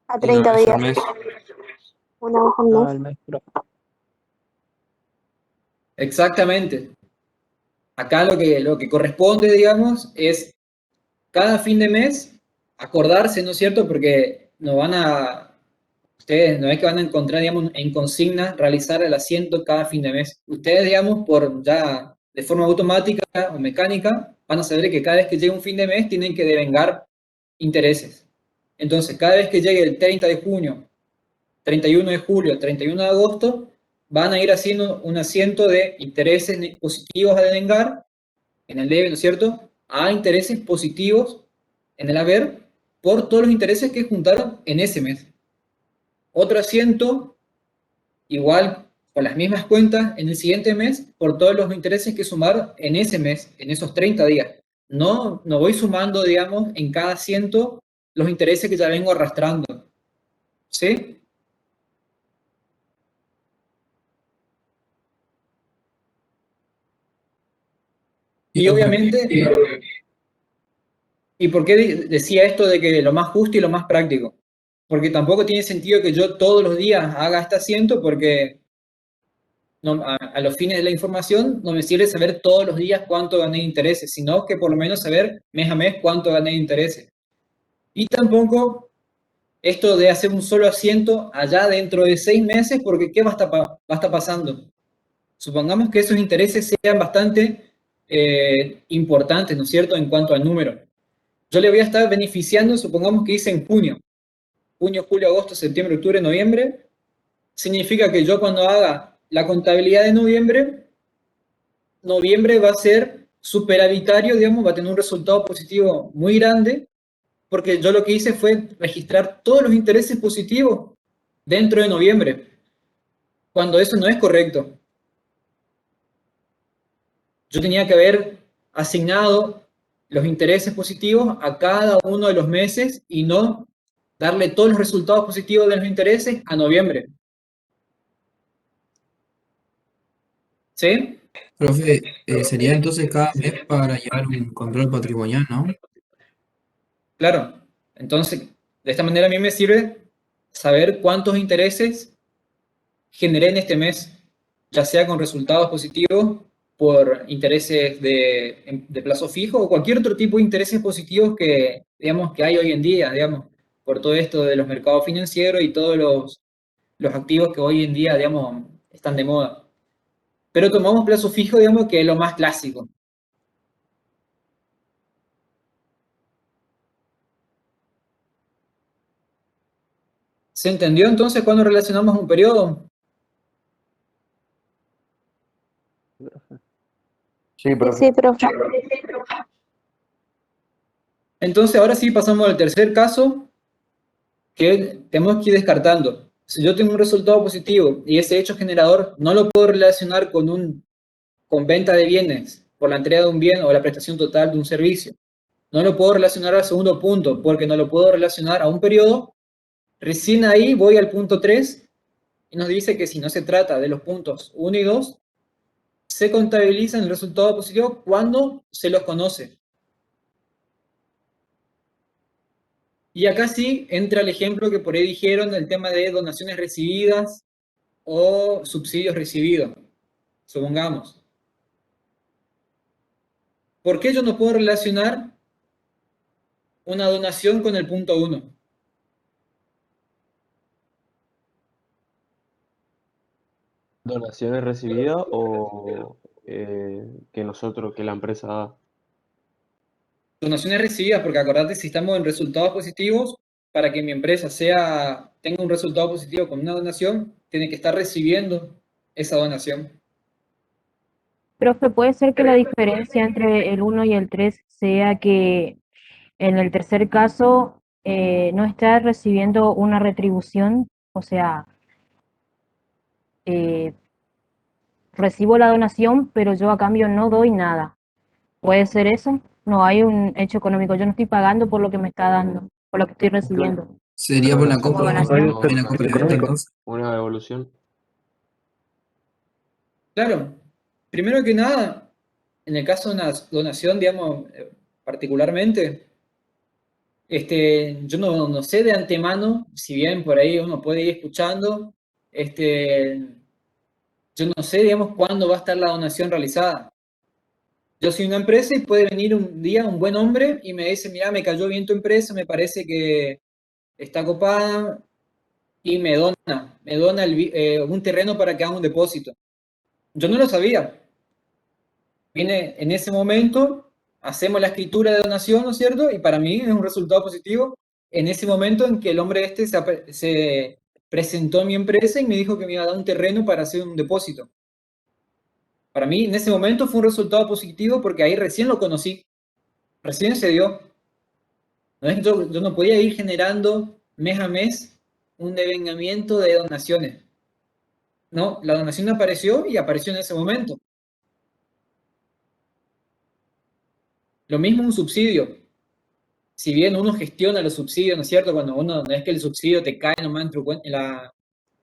Speaker 1: A 30 días.
Speaker 8: mes.
Speaker 1: Una vez al mes.
Speaker 2: Exactamente. Acá lo que corresponde, digamos, es cada fin de mes acordarse, ¿no es cierto? Porque ustedes no es que van a encontrar, digamos, en consigna realizar el asiento cada fin de mes. Ustedes, digamos, ya de forma automática o mecánica, van a saber que cada vez que llegue un fin de mes tienen que devengar intereses. Entonces, cada vez que llegue el 30 de junio, 31 de julio, 31 de agosto, van a ir haciendo un asiento de intereses positivos a devengar en el debe, ¿no es cierto?, a intereses positivos en el haber por todos los intereses que juntaron en ese mes. Otro asiento, igual con las mismas cuentas en el siguiente mes, por todos los intereses que sumaron en ese mes, en esos 30 días. No voy sumando, digamos, en cada asiento los intereses que ya vengo arrastrando. ¿Sí? Y obviamente, ¿y por qué decía esto de que lo más justo y lo más práctico? Porque tampoco tiene sentido que yo todos los días haga este asiento, porque a los fines de la información, no me sirve saber todos los días cuánto gané de intereses, sino que por lo menos saber mes a mes cuánto gané de intereses. Y tampoco esto de hacer un solo asiento allá dentro de 6 meses, porque ¿qué va a estar pasando? Supongamos que esos intereses sean bastante importantes, ¿no es cierto?, en cuanto al número. Yo le voy a estar beneficiando, supongamos que hice en junio, julio, agosto, septiembre, octubre, noviembre. Significa que yo cuando haga la contabilidad de noviembre va a ser superavitario, digamos, va a tener un resultado positivo muy grande, porque yo lo que hice fue registrar todos los intereses positivos dentro de noviembre, cuando eso no es correcto. Yo tenía que haber asignado los intereses positivos a cada uno de los meses y no darle todos los resultados positivos de los intereses a noviembre. ¿Sí?
Speaker 4: Profe, sería entonces cada mes para llevar un control patrimonial, ¿no?
Speaker 2: Claro. Entonces, de esta manera a mí me sirve saber cuántos intereses generé en este mes, ya sea con resultados positivos por intereses de plazo fijo o cualquier otro tipo de intereses positivos que, digamos, que hay hoy en día, digamos, por todo esto de los mercados financieros y todos los activos que hoy en día, digamos, están de moda. Pero tomamos plazo fijo, digamos, que es lo más clásico. ¿Se entendió entonces cuando relacionamos un periodo?
Speaker 12: Sí, profe.
Speaker 1: Sí, profe.
Speaker 2: Entonces, ahora sí pasamos al tercer caso, que tenemos que ir descartando. Si yo tengo un resultado positivo y ese hecho generador no lo puedo relacionar con venta de bienes, por la entrega de un bien o la prestación total de un servicio, no lo puedo relacionar al segundo punto, porque no lo puedo relacionar a un periodo, recién ahí voy al punto 3 y nos dice que si no se trata de los puntos 1 y 2, se contabilizan el resultado positivo cuando se los conoce. Y acá sí entra el ejemplo que por ahí dijeron, el tema de donaciones recibidas o subsidios recibidos, supongamos. ¿Por qué yo no puedo relacionar una donación con el punto 1?
Speaker 3: ¿Donaciones recibidas o que la empresa da?
Speaker 2: Donaciones recibidas, porque acordate, si estamos en resultados positivos, para que mi empresa tenga un resultado positivo con una donación, tiene que estar recibiendo esa donación.
Speaker 13: Profe, ¿puede ser que la diferencia entre el 1 y el 3 sea que en el tercer caso no está recibiendo una retribución? O sea, recibo la donación, pero yo a cambio no doy nada. ¿Puede ser eso? No hay un hecho económico. Yo no estoy pagando por lo que me está dando, por lo que estoy recibiendo.
Speaker 4: Sería por la
Speaker 3: Como
Speaker 4: compra,
Speaker 13: donación.
Speaker 4: ¿no? En la compra y venta, entonces.
Speaker 3: Una devolución.
Speaker 2: Claro, primero que nada, en el caso de una donación, digamos, particularmente, yo no sé de antemano, si bien por ahí uno puede ir escuchando, yo no sé, digamos, cuándo va a estar la donación realizada. Yo soy una empresa y puede venir un día un buen hombre y me dice, mira, me cayó bien tu empresa, me parece que está copada y me dona un terreno para que haga un depósito. Yo no lo sabía. Viene en ese momento, hacemos la escritura de donación, ¿no es cierto? Y para mí es un resultado positivo en ese momento en que el hombre se presentó a mi empresa y me dijo que me iba a dar un terreno para hacer un depósito. Para mí, en ese momento fue un resultado positivo porque ahí recién lo conocí, recién se dio. No es que yo no podía ir generando mes a mes un devengamiento de donaciones. No, la donación apareció y apareció en ese momento. Lo mismo un subsidio. Si bien uno gestiona los subsidios, ¿no es cierto? Cuando uno, no es que el subsidio te cae nomás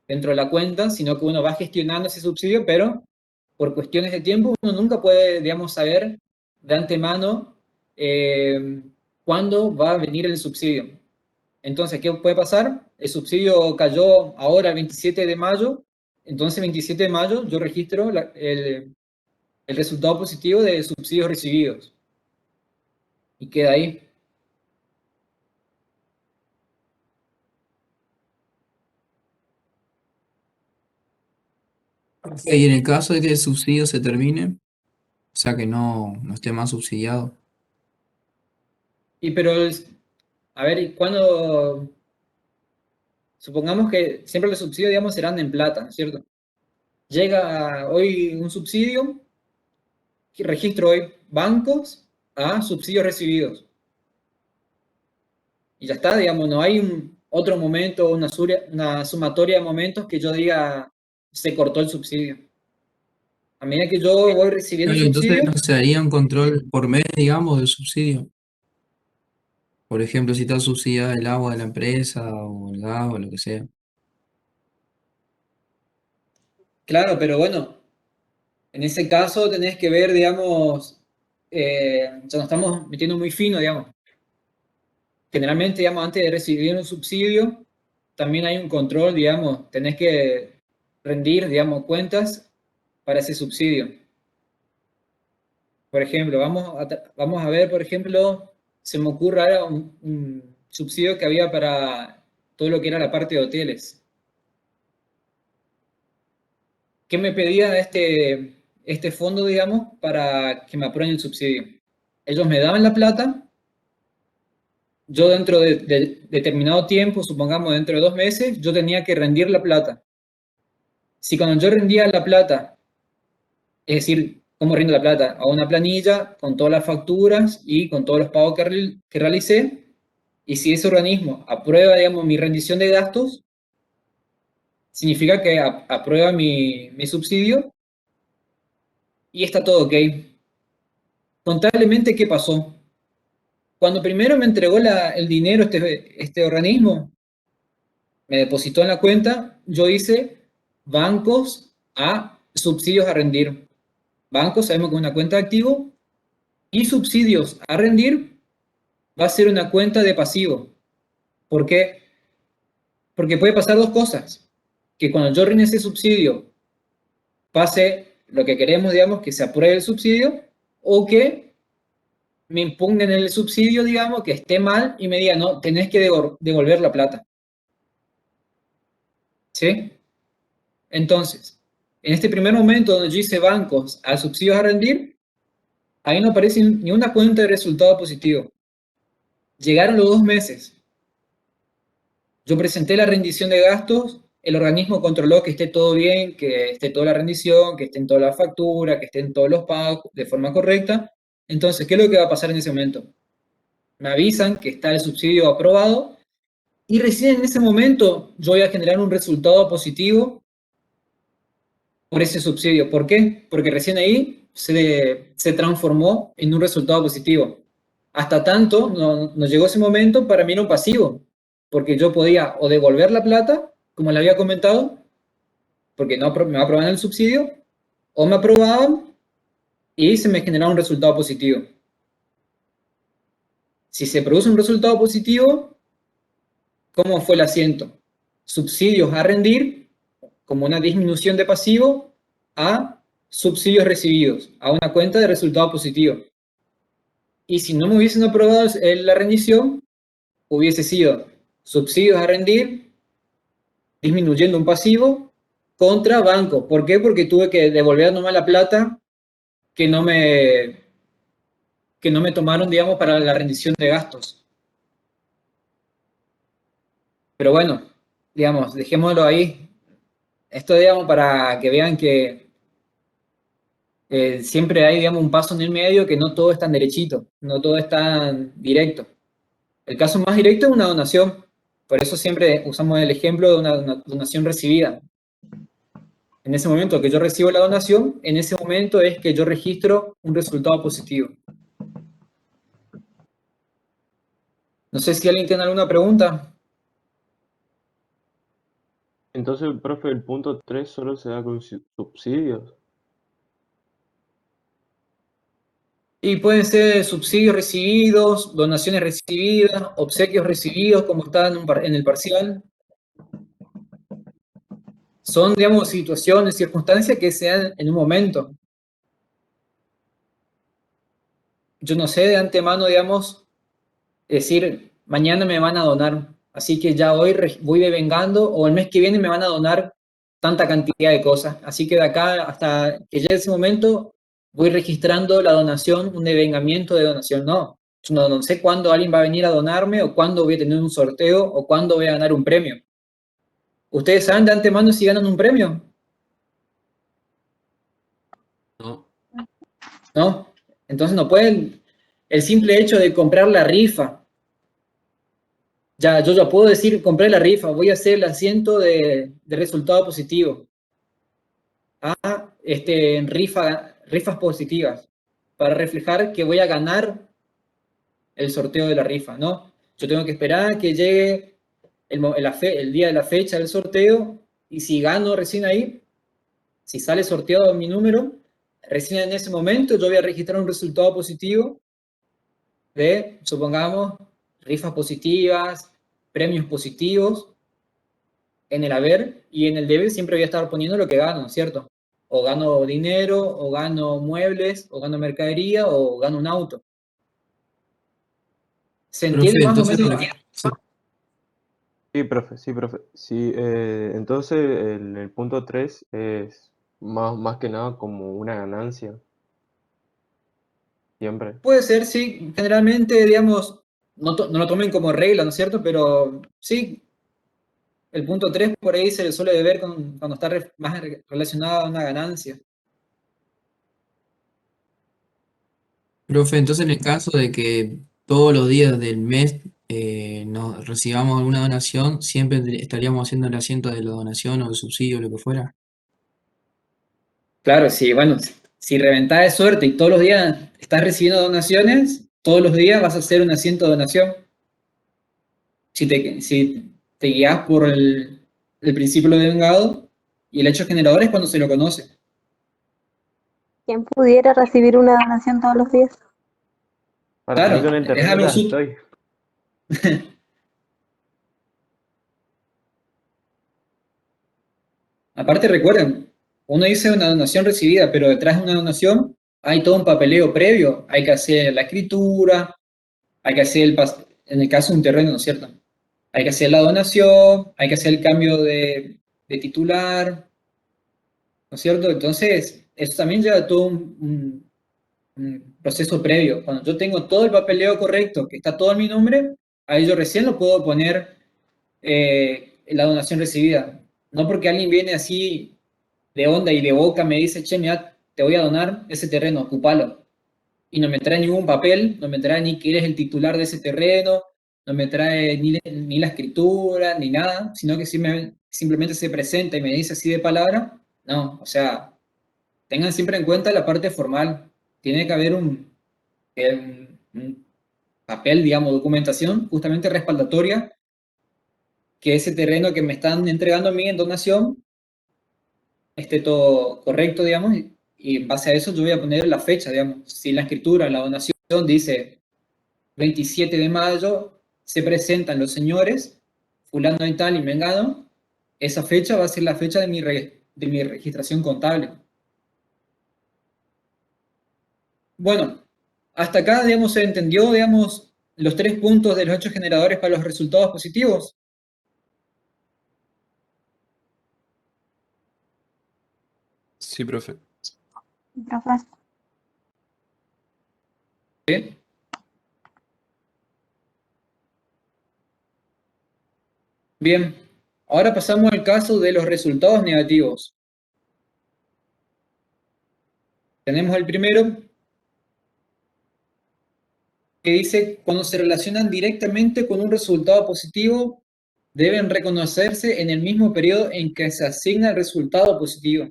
Speaker 2: dentro de la cuenta, sino que uno va gestionando ese subsidio, pero por cuestiones de tiempo uno nunca puede, digamos, saber de antemano cuándo va a venir el subsidio. Entonces, ¿qué puede pasar? El subsidio cayó ahora el 27 de mayo, Entonces, 27 de mayo, yo registro el resultado positivo de subsidios recibidos. Y queda ahí.
Speaker 4: Y en el caso de que el subsidio se termine, o sea que no esté más subsidiado.
Speaker 2: Y pero, a ver, ¿y cuándo? Supongamos que siempre los subsidios, digamos, serán en plata, ¿cierto? Llega hoy un subsidio, y registro hoy bancos a subsidios recibidos. Y ya está, digamos, no hay otro momento, una sumatoria de momentos que yo diga se cortó el subsidio. A medida que yo voy recibiendo
Speaker 4: Claro, entonces
Speaker 2: subsidio,
Speaker 4: no se haría un control por mes, digamos, del subsidio. Por ejemplo, si está subsidiada el agua de la empresa o el gas o lo que sea.
Speaker 2: claro, pero bueno, en ese caso tenés que ver, digamos, ya nos estamos metiendo muy fino, digamos. Generalmente, digamos, antes de recibir un subsidio, también hay un control, digamos, tenés que rendir, digamos, cuentas para ese subsidio. Por ejemplo, vamos a ver, por ejemplo, se me ocurre ahora un subsidio que había para todo lo que era la parte de hoteles. ¿Qué me pedía este fondo, digamos, para que me aprueben el subsidio? Ellos me daban la plata, yo dentro de determinado tiempo, supongamos dentro de 2 meses, yo tenía que rendir la plata. Si cuando yo rendía la plata, es decir, ¿cómo rindo la plata? A una planilla con todas las facturas y con todos los pagos que realicé, y si ese organismo aprueba, digamos, mi rendición de gastos, significa que aprueba mi subsidio y está todo ok. Contablemente, ¿qué pasó? Cuando primero me entregó el dinero este organismo, me depositó en la cuenta, yo hice bancos a subsidios a rendir. Bancos, sabemos que es una cuenta de activo, y subsidios a rendir va a ser una cuenta de pasivo. ¿Por qué? Porque puede pasar dos cosas. Que cuando yo rinde ese subsidio pase lo que queremos, digamos, que se apruebe el subsidio, o que me impugnen el subsidio, digamos, que esté mal y me digan, no, tenés que devolver la plata. ¿Sí? Entonces, en este primer momento donde yo hice bancos a subsidios a rendir, ahí no aparece ni una cuenta de resultado positivo. Llegaron los 2 meses. Yo presenté la rendición de gastos, el organismo controló que esté todo bien, que esté toda la rendición, que estén todas las facturas, que estén todos los pagos de forma correcta. Entonces, ¿qué es lo que va a pasar en ese momento? Me avisan que está el subsidio aprobado y recién en ese momento yo voy a generar un resultado positivo por ese subsidio. ¿Por qué? Porque recién ahí se transformó en un resultado positivo. Hasta tanto no llegó ese momento, para mí era un pasivo, porque yo podía o devolver la plata, como le había comentado, porque no me aprobaban el subsidio, o me aprobaban y se me generaba un resultado positivo. Si se produce un resultado positivo, ¿cómo fue el asiento? Subsidios a rendir, como una disminución de pasivo, a subsidios recibidos, a una cuenta de resultado positivo. Y si no me hubiesen aprobado la rendición, hubiese sido subsidios a rendir, disminuyendo un pasivo, contra banco. ¿Por qué? Porque tuve que devolver nomás la plata que no me tomaron, digamos, para la rendición de gastos. Pero bueno, digamos, dejémoslo ahí. Esto, digamos, para que vean que siempre hay, digamos, un paso en el medio, que no todo es tan derechito, no todo es tan directo. El caso más directo es una donación. Por eso siempre usamos el ejemplo de una donación recibida. En ese momento que yo recibo la donación, en ese momento es que yo registro un resultado positivo. No sé si alguien tiene alguna pregunta.
Speaker 3: Entonces, profe, el punto 3 solo se da con subsidios.
Speaker 2: Y pueden ser subsidios recibidos, donaciones recibidas, obsequios recibidos, como está en el parcial. son, digamos, situaciones, circunstancias que se dan en un momento. Yo no sé de antemano, digamos, decir, mañana me van a donar, así que ya hoy voy devengando, o el mes que viene me van a donar tanta cantidad de cosas. Así que de acá hasta que llegue ese momento, voy registrando la donación, un devengamiento de donación. No, yo no sé cuándo alguien va a venir a donarme, o cuándo voy a tener un sorteo, o cuándo voy a ganar un premio. ¿Ustedes saben de antemano si ganan un premio?
Speaker 8: No.
Speaker 2: ¿No? Entonces no pueden, el simple hecho de comprar la rifa, yo ya puedo decir, compré la rifa, voy a hacer el asiento de resultado positivo. En rifas positivas, para reflejar que voy a ganar el sorteo de la rifa, ¿no? Yo tengo que esperar que llegue el día de la fecha del sorteo, y si gano recién ahí, si sale sorteado mi número, recién en ese momento yo voy a registrar un resultado positivo de, supongamos, rifas positivas, premios positivos. En el haber y en el debe siempre voy a estar poniendo lo que gano, ¿cierto? O gano dinero, o gano muebles, o gano mercadería, o gano un auto. ¿Se entiende
Speaker 4: Profe,
Speaker 2: más o
Speaker 4: entonces,
Speaker 2: menos?
Speaker 4: sí.
Speaker 3: Sí, profe, sí, profe. Sí, entonces el punto 3 es más que nada como una ganancia, siempre.
Speaker 2: Puede ser, sí, generalmente, digamos, no lo tomen como regla, ¿no es cierto? Pero sí, el punto 3 por ahí se le suele ver cuando está más relacionado a una ganancia.
Speaker 4: Profe, entonces en el caso de que todos los días del mes nos recibamos alguna donación, siempre estaríamos haciendo el asiento de la donación o el subsidio o lo que fuera.
Speaker 2: Claro, sí, bueno, si reventás de suerte y todos los días estás recibiendo donaciones, todos los días vas a hacer un asiento de donación. Si te guías por el principio de vengado, y el hecho generador es cuando se lo conoce.
Speaker 1: ¿Quién pudiera recibir una donación todos los días?
Speaker 3: Para salir
Speaker 2: Claro,
Speaker 3: con el
Speaker 2: es
Speaker 3: terreno
Speaker 2: algo
Speaker 3: ya estoy.
Speaker 2: Aparte, recuerden, uno dice una donación recibida, pero detrás de una donación hay todo un papeleo previo. Hay que hacer la escritura, hay que hacer en el caso de un terreno, ¿no es cierto? Hay que hacer la donación, hay que hacer el cambio de titular, ¿no es cierto? Entonces, eso también lleva todo un proceso previo. Cuando yo tengo todo el papeleo correcto, que está todo en mi nombre, ahí yo recién lo puedo poner la donación recibida. No porque alguien viene así de onda y de boca me dice, che, mira, te voy a donar ese terreno, ocupalo. Y no me trae ningún papel, no me trae ni que eres el titular de ese terreno, no me trae ni la escritura, ni nada, sino que simplemente se presenta y me dice así de palabra. No, o sea, tengan siempre en cuenta la parte formal. Tiene que haber un papel, digamos, documentación justamente respaldatoria, que ese terreno que me están entregando a mí en donación esté todo correcto, digamos, y en base a eso yo voy a poner la fecha, digamos. Si la escritura, la donación dice 27 de mayo, se presentan los señores, fulano y tal y mengano, esa fecha va a ser la fecha de mi registración contable. Bueno, hasta acá, digamos, se entendió, digamos, los 3 puntos de los hechos generadores para los resultados positivos.
Speaker 8: Sí, profe.
Speaker 1: Profe.
Speaker 2: ¿Sí? Bien, ahora pasamos al caso de los resultados negativos. Tenemos el primero, que dice, cuando se relacionan directamente con un resultado positivo, deben reconocerse en el mismo periodo en que se asigna el resultado positivo.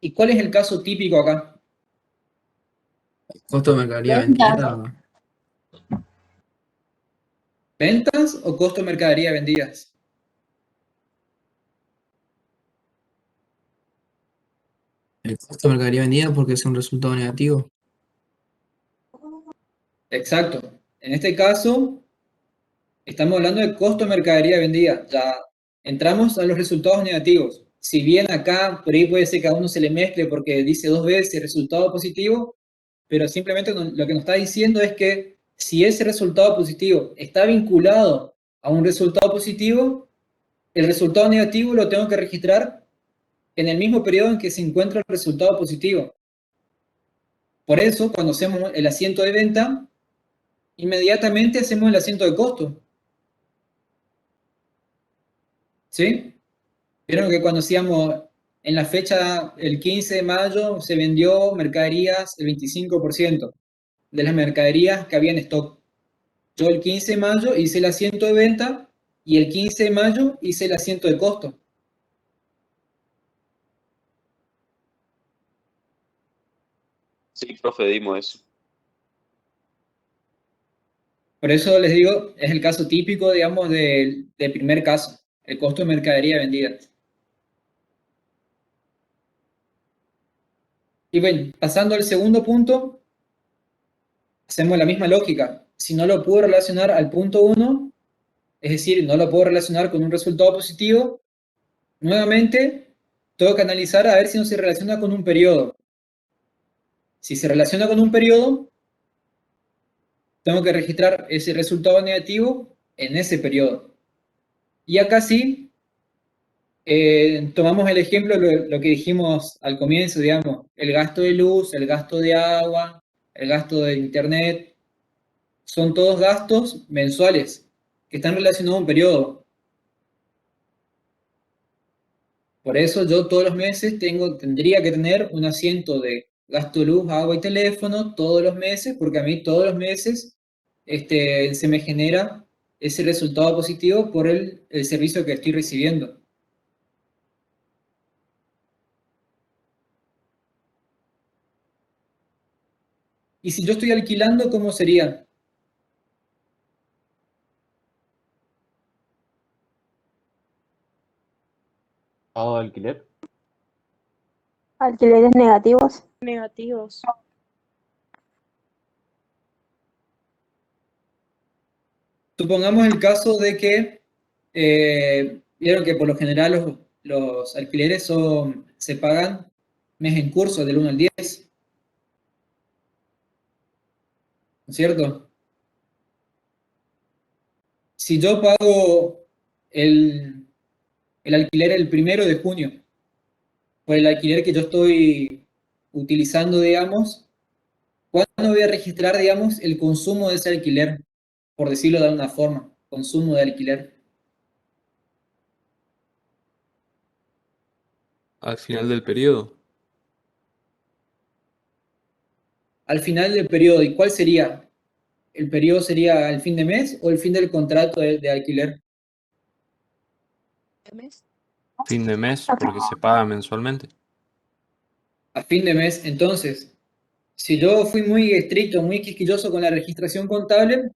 Speaker 2: ¿Y cuál es el caso típico acá?
Speaker 4: Costo de mercadería
Speaker 10: Ventas.
Speaker 4: vendida.
Speaker 2: ¿Ventas o costo de mercadería vendidas?
Speaker 4: El costo de mercadería vendida porque es un resultado negativo.
Speaker 2: Exacto. En este caso, estamos hablando de costo de mercadería vendida. Ya entramos a los resultados negativos. Si bien acá, por ahí puede ser que a uno se le mezcle porque dice 2 veces resultado positivo, pero simplemente lo que nos está diciendo es que si ese resultado positivo está vinculado a un resultado positivo, el resultado negativo lo tengo que registrar en el mismo periodo en que se encuentra el resultado positivo. Por eso, cuando hacemos el asiento de venta, inmediatamente hacemos el asiento de costo. ¿Sí? Vieron que cuando hacíamos en la fecha, el 15 de mayo, se vendió mercaderías, el 25% de las mercaderías que había en stock. Yo el 15 de mayo hice el asiento de venta y el 15 de mayo hice el asiento de costo.
Speaker 6: Sí, profe, dimos eso.
Speaker 2: Por eso les digo, es el caso típico, digamos, del primer caso, el costo de mercadería vendida. Y bueno, pasando al segundo punto, hacemos la misma lógica. Si no lo puedo relacionar al punto 1, es decir, no lo puedo relacionar con un resultado positivo, nuevamente tengo que analizar a ver si no se relaciona con un periodo. Si se relaciona con un periodo, tengo que registrar ese resultado negativo en ese periodo. Y acá sí, tomamos el ejemplo, lo que dijimos al comienzo, digamos, el gasto de luz, el gasto de agua, el gasto de internet, son todos gastos mensuales que están relacionados a un periodo. Por eso yo todos los meses tendría que tener un asiento de gasto de luz, agua y teléfono todos los meses, porque a mí todos los meses se me genera ese resultado positivo por el servicio que estoy recibiendo. Y si yo estoy alquilando, ¿cómo sería?
Speaker 3: ¿Pago de alquiler?
Speaker 1: Alquileres negativos.
Speaker 7: Negativos.
Speaker 2: Supongamos el caso de que vieron que por lo general los alquileres se pagan mes en curso, del 1 al 10. ¿No es cierto? Si yo pago el alquiler el 1 de junio, por el alquiler que yo estoy utilizando, digamos, ¿cuándo voy a registrar, digamos, el consumo de ese alquiler? Por decirlo de alguna forma, consumo de alquiler.
Speaker 8: Al final del periodo.
Speaker 2: Al final del periodo, ¿y cuál sería? ¿El periodo sería el fin de mes o el fin del contrato de alquiler?
Speaker 8: Fin de mes, porque se paga mensualmente.
Speaker 2: A fin de mes, entonces, si yo fui muy estricto, muy quisquilloso con la registración contable,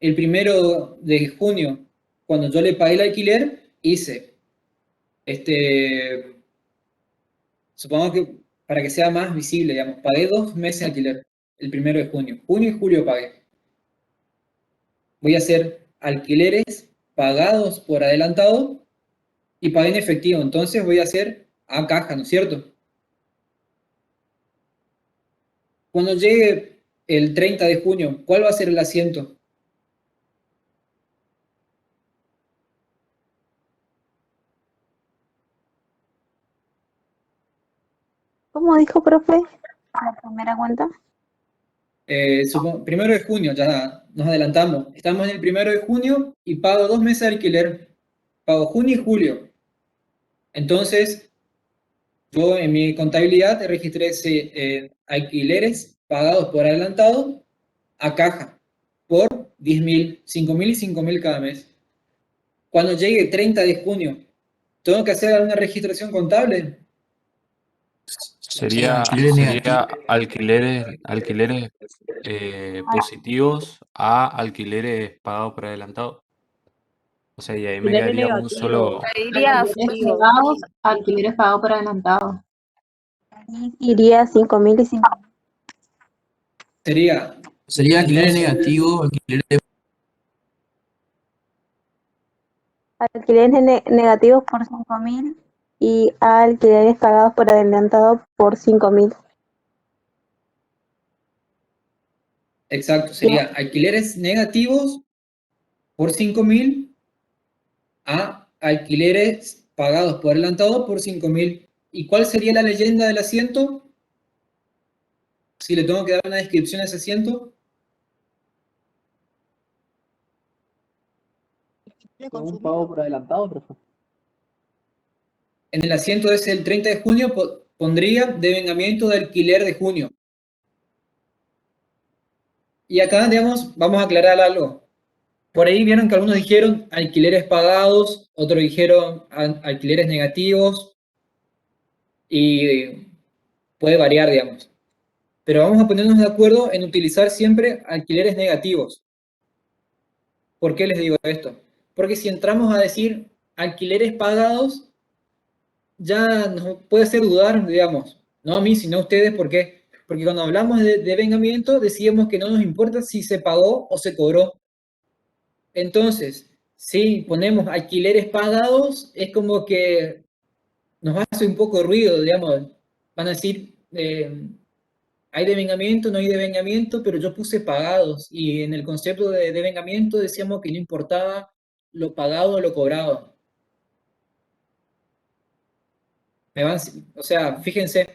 Speaker 2: el 1 de junio, cuando yo le pagué el alquiler, hice, supongo que para que sea más visible, digamos, pagué 2 meses de alquiler, el 1 de junio. Junio y julio pagué. Voy a hacer alquileres pagados por adelantado y pagué en efectivo. Entonces voy a hacer a caja, ¿no es cierto? Cuando llegue el 30 de junio, ¿cuál va a ser el asiento?
Speaker 1: ¿Cómo dijo, profe? La primera cuenta.
Speaker 2: 1 de junio, ya nos adelantamos. Estamos en el 1 de junio y pago 2 meses de alquiler. Pago junio y julio. Entonces, yo en mi contabilidad registré alquileres pagados por adelantado a caja por 10.000, 5.000 y 5.000 cada mes. Cuando llegue el 30 de junio, ¿tengo que hacer alguna registración contable?
Speaker 8: Sería alquileres positivos a alquileres pagados por adelantado. O sea, y ahí me
Speaker 10: Alquileres
Speaker 8: quedaría un solo.
Speaker 10: Alquileres pagados, alquileres pagados por adelantado.
Speaker 1: Iría 5.000 y 5.000.
Speaker 4: Sería alquileres negativos, alquileres
Speaker 1: alquileres negativos por 5.000 y alquileres pagados por adelantado por 5.000.
Speaker 2: Exacto, sería alquileres negativos por 5.000 a alquileres pagados por adelantado por 5.000. ¿Y cuál sería la leyenda del asiento? Si le tengo que dar una descripción a ese asiento.
Speaker 7: Con un pago por
Speaker 2: adelantado, profe. En el asiento ese del 30 de junio pondría devengamiento de alquiler de junio. Y acá, digamos, vamos a aclarar algo. Por ahí vieron que algunos dijeron alquileres pagados, otros dijeron alquileres negativos, y puede variar, digamos. Pero vamos a ponernos de acuerdo en utilizar siempre alquileres negativos. ¿Por qué les digo esto? Porque si entramos a decir alquileres pagados, ya nos puede hacer dudar, digamos, no a mí, sino a ustedes, ¿por qué? Porque cuando hablamos de devengamiento decíamos que no nos importa si se pagó o se cobró. Entonces, si ponemos alquileres pagados, es como que nos hace un poco de ruido, digamos, van a decir, hay devengamiento, no hay devengamiento, pero yo puse pagados, y en el concepto de devengamiento decíamos que no importaba lo pagado o lo cobrado. O sea, fíjense,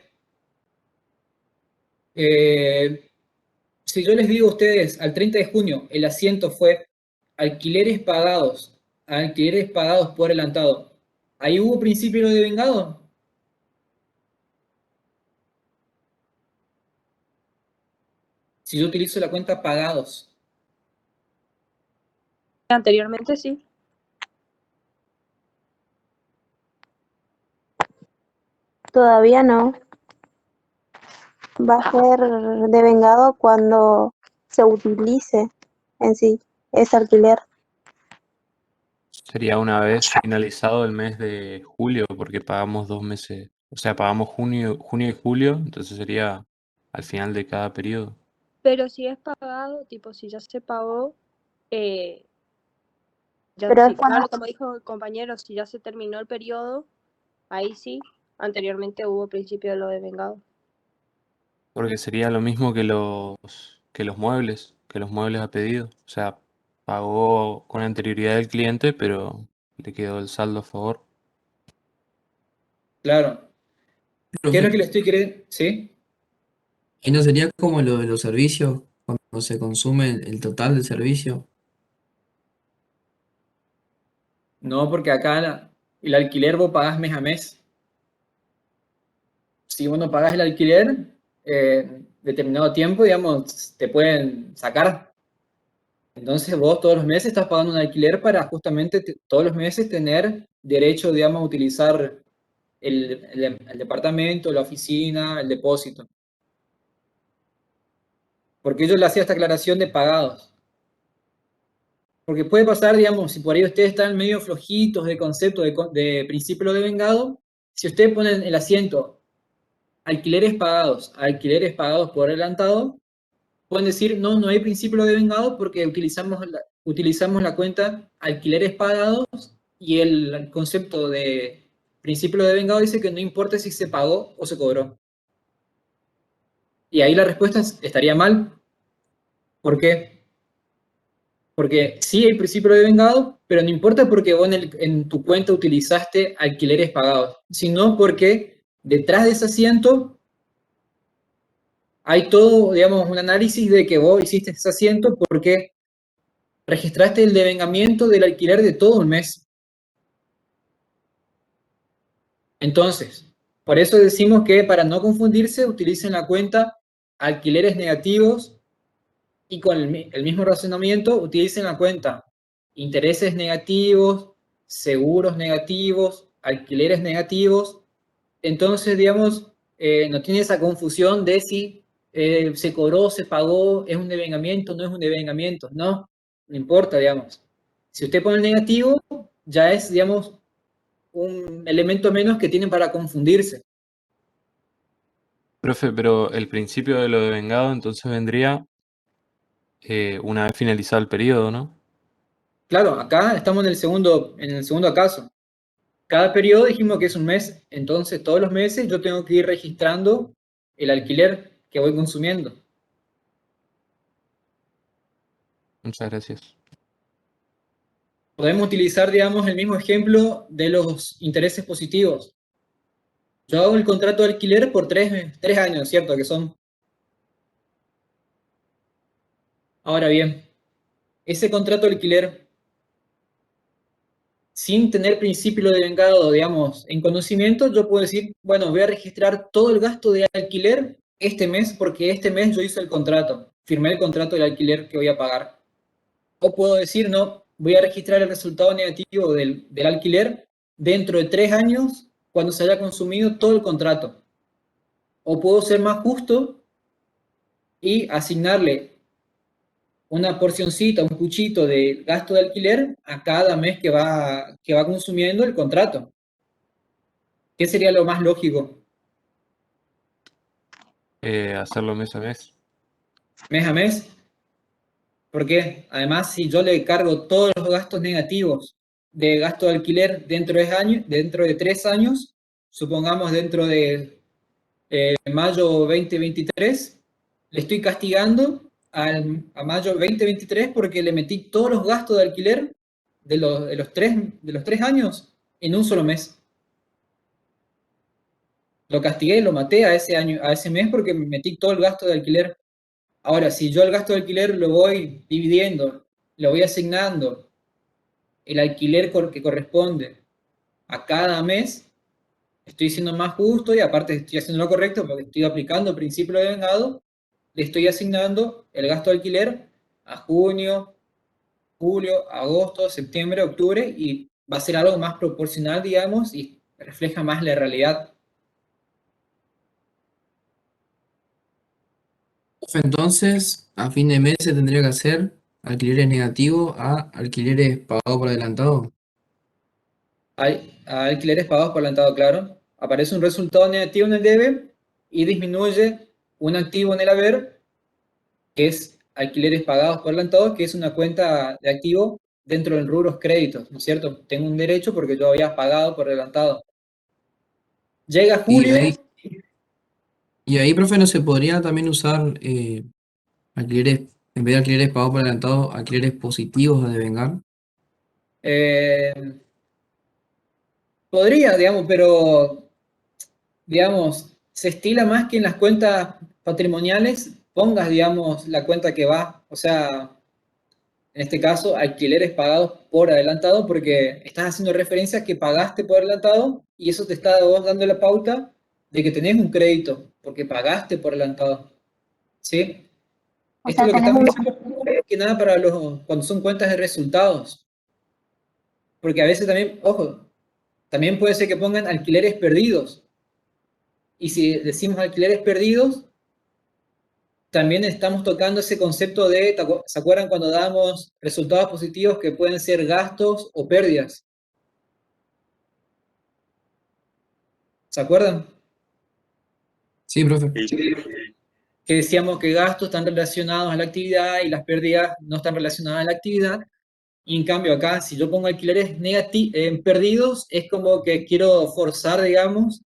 Speaker 2: si yo les digo a ustedes, al 30 de junio, el asiento fue alquileres pagados por adelantado, ¿ahí hubo principio de devengado? Si yo utilizo la cuenta pagados.
Speaker 7: Anteriormente sí.
Speaker 1: Todavía no. Va a ser devengado cuando se utilice en sí ese alquiler.
Speaker 8: Sería una vez finalizado el mes de julio, porque pagamos 2 meses, o sea, pagamos junio y julio, entonces sería al final de cada periodo.
Speaker 7: Pero si es pagado, tipo, si ya se pagó, ya
Speaker 1: Pero
Speaker 7: sí,
Speaker 1: es cuando-
Speaker 7: claro, como dijo el compañero, si ya se terminó el periodo, ahí sí, anteriormente hubo principio de lo de vengado.
Speaker 8: Porque sería lo mismo que los muebles a pedido. O sea, pagó con anterioridad el cliente, pero le quedó el saldo a favor.
Speaker 2: Claro. ¿Qué es
Speaker 4: Profe,
Speaker 2: lo que le estoy queriendo? ¿Sí?
Speaker 4: ¿y no sería como lo de los servicios, cuando se consume el total del servicio?
Speaker 2: No, porque acá el alquiler vos pagás mes a mes. Si vos no pagás el alquiler, determinado tiempo, digamos, te pueden sacar. Entonces vos todos los meses estás pagando un alquiler para justamente todos los meses tener derecho, digamos, a utilizar el departamento, la oficina, el depósito. Porque yo le hacía esta aclaración de pagados. Porque puede pasar, digamos, si por ahí ustedes están medio flojitos de concepto de principio de vengado, si ustedes ponen el asiento alquileres pagados por adelantado, pueden decir, no, no hay principio de vengado porque utilizamos la cuenta alquileres pagados, y el concepto de principio de vengado dice que no importa si se pagó o se cobró. Y ahí la respuesta estaría mal. ¿Por qué? Porque sí hay principio de vengado, pero no importa porque vos en tu cuenta utilizaste alquileres pagados, sino porque detrás de ese asiento hay todo, digamos, un análisis de que vos hiciste ese asiento porque registraste el devengamiento del alquiler de todo el mes. Entonces, por eso decimos que para no confundirse, utilicen la cuenta alquileres negativos, y con el mismo razonamiento utilicen la cuenta intereses negativos, seguros negativos, alquileres negativos. Entonces, digamos, no tiene esa confusión de si se cobró, se pagó, es un devengamiento, no es un devengamiento. No, no importa, digamos. Si usted pone el negativo, ya es, digamos, un elemento menos que tienen para confundirse.
Speaker 8: Profe, pero el principio de lo de vengado entonces vendría una vez finalizado el periodo, ¿no?
Speaker 2: Claro, acá estamos en el segundo caso. Cada periodo dijimos que es un mes, entonces todos los meses yo tengo que ir registrando el alquiler que voy consumiendo.
Speaker 8: Muchas gracias.
Speaker 2: Podemos utilizar, digamos, el mismo ejemplo de los intereses positivos. Yo hago el contrato de alquiler por 3 años, ¿cierto? Que son. Ahora bien, ese contrato de alquiler, sin tener principio de vengado, digamos, en conocimiento, yo puedo decir, bueno, voy a registrar todo el gasto de alquiler este mes porque este mes yo hice el contrato, firmé el contrato del alquiler que voy a pagar. O puedo decir, no, voy a registrar el resultado negativo del alquiler dentro de 3 años cuando se haya consumido todo el contrato. O puedo ser más justo y asignarle una porcioncita, un puchito de gasto de alquiler a cada mes que va consumiendo el contrato. ¿Qué sería lo más lógico?
Speaker 8: Hacerlo mes a mes.
Speaker 2: Mes a mes. ¿Por qué? Además, si yo le cargo todos los gastos negativos de gasto de alquiler dentro de 3 años, supongamos dentro de mayo 2023, le estoy castigando a mayo 2023 porque le metí todos los gastos de alquiler de los 3 años en un solo mes. Lo castigué, lo maté a ese mes porque me metí todo el gasto de alquiler. Ahora, si yo el gasto de alquiler lo voy dividiendo, lo voy asignando, el alquiler que corresponde a cada mes, estoy siendo más justo y aparte estoy haciendo lo correcto porque estoy aplicando el principio de vengado, le estoy asignando el gasto de alquiler a junio, julio, agosto, septiembre, octubre y va a ser algo más proporcional, digamos, y refleja más la realidad.
Speaker 4: Entonces, a fin de mes se tendría que hacer alquileres negativos a alquileres pagados por adelantado.
Speaker 2: Hay alquileres pagados por adelantado, claro. Aparece un resultado negativo en el debe y disminuye un activo en el haber, que es alquileres pagados por adelantado, que es una cuenta de activo dentro del rubro créditos, ¿no es cierto? Tengo un derecho porque yo había pagado por adelantado. Llega julio.
Speaker 4: Y ahí, profe, ¿no se podría también usar alquileres, en vez de alquileres pagados por adelantado, alquileres positivos a devengar?
Speaker 2: Podría, digamos, pero, digamos, se estila más que en las cuentas patrimoniales pongas, digamos, la cuenta que va, o sea, en este caso, alquileres pagados por adelantado, porque estás haciendo referencia a que pagaste por adelantado y eso te está vos dando la pauta de que tenés un crédito, porque pagaste por adelantado. ¿Sí?
Speaker 10: O
Speaker 2: Esto es
Speaker 10: sea,
Speaker 2: lo que
Speaker 10: tenés
Speaker 2: estamos
Speaker 10: un...
Speaker 2: diciendo que nada para cuando son cuentas de resultados. Porque a veces también, ojo, también puede ser que pongan alquileres perdidos. Y si decimos alquileres perdidos, también estamos tocando ese concepto de, ¿se acuerdan cuando damos resultados positivos que pueden ser gastos o pérdidas? ¿Se acuerdan?
Speaker 4: Sí, profe.
Speaker 2: Que decíamos que gastos están relacionados a la actividad y las pérdidas no están relacionadas a la actividad. Y en cambio acá, si yo pongo alquileres perdidos, es como que quiero forzar, digamos,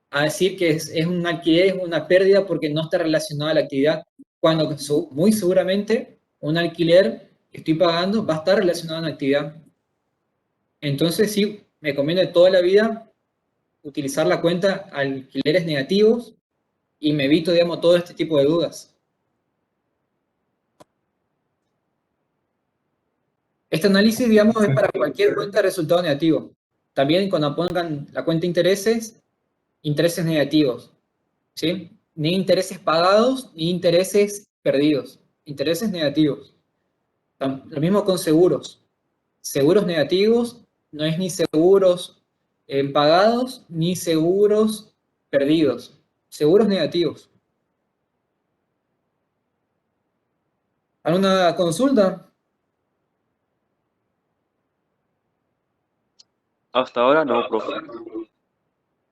Speaker 2: a decir que es un alquiler, es una pérdida porque no está relacionado a la actividad, cuando muy seguramente un alquiler que estoy pagando va a estar relacionado a la actividad. Entonces sí, me conviene toda la vida utilizar la cuenta alquileres negativos y me evito, digamos, todo este tipo de dudas. Este análisis, digamos, es para cualquier cuenta de resultado negativo. También cuando pongan la cuenta intereses negativos, ¿sí? Ni intereses pagados, ni intereses perdidos. Intereses negativos. Lo mismo con seguros. Seguros negativos no es ni seguros pagados, ni seguros perdidos. Seguros negativos. ¿Alguna consulta?
Speaker 6: Hasta ahora no, profe.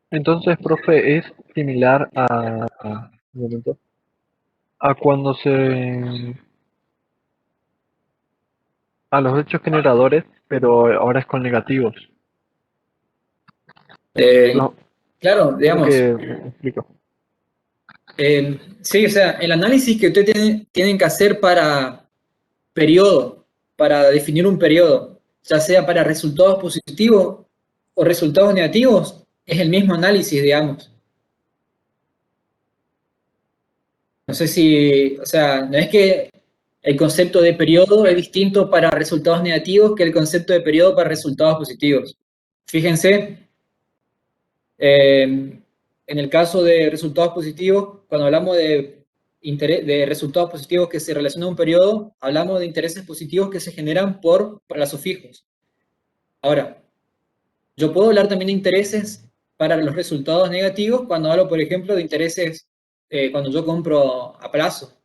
Speaker 14: Entonces, profe, es similar un momento, a cuando a los hechos generadores, pero ahora es con negativos. No,
Speaker 2: Claro,
Speaker 14: creo
Speaker 2: digamos,
Speaker 14: que me explico.
Speaker 2: sí, o sea, el análisis que ustedes tienen que hacer para periodo, para definir un periodo, ya sea para resultados positivos o resultados negativos, es el mismo análisis, digamos. No sé si, o sea, no es que el concepto de periodo es distinto para resultados negativos que el concepto de periodo para resultados positivos. Fíjense, en el caso de resultados positivos, cuando hablamos de resultados positivos que se relacionan a un periodo, hablamos de intereses positivos que se generan por plazos fijos. Ahora, yo puedo hablar también de intereses para los resultados negativos cuando hablo, por ejemplo, de intereses cuando yo compro a plazo,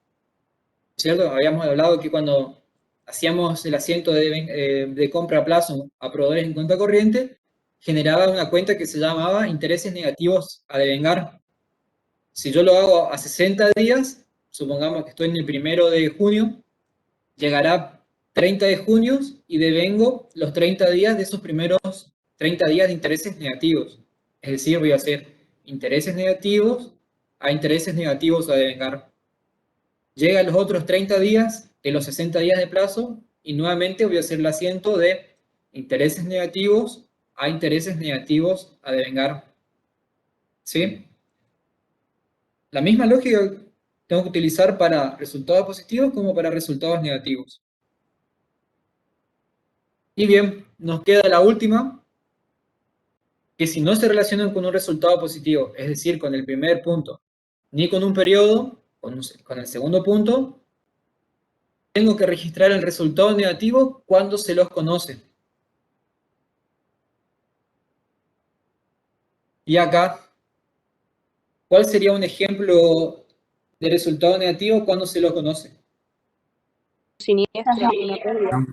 Speaker 2: ¿cierto? Habíamos hablado que cuando hacíamos el asiento de compra a plazo a proveedores en cuenta corriente, generaba una cuenta que se llamaba intereses negativos a devengar. Si yo lo hago a 60 días, supongamos que estoy en el 1 de junio, llegará 30 de junio y devengo los 30 días de esos primeros 30 días de intereses negativos. Es decir, voy a hacer intereses negativos a intereses negativos a devengar. Llegan los otros 30 días de los 60 días de plazo y nuevamente voy a hacer el asiento de intereses negativos a intereses negativos a devengar. ¿Sí? La misma lógica tengo que utilizar para resultados positivos como para resultados negativos. Y bien, nos queda la última, que si no se relacionan con un resultado positivo, es decir, con el primer punto, ni con un periodo, con el segundo punto, tengo que registrar el resultado negativo cuando se los conoce. Y acá, ¿cuál sería un ejemplo de resultado negativo cuando se los conoce?
Speaker 7: Siniestra, una pérdida.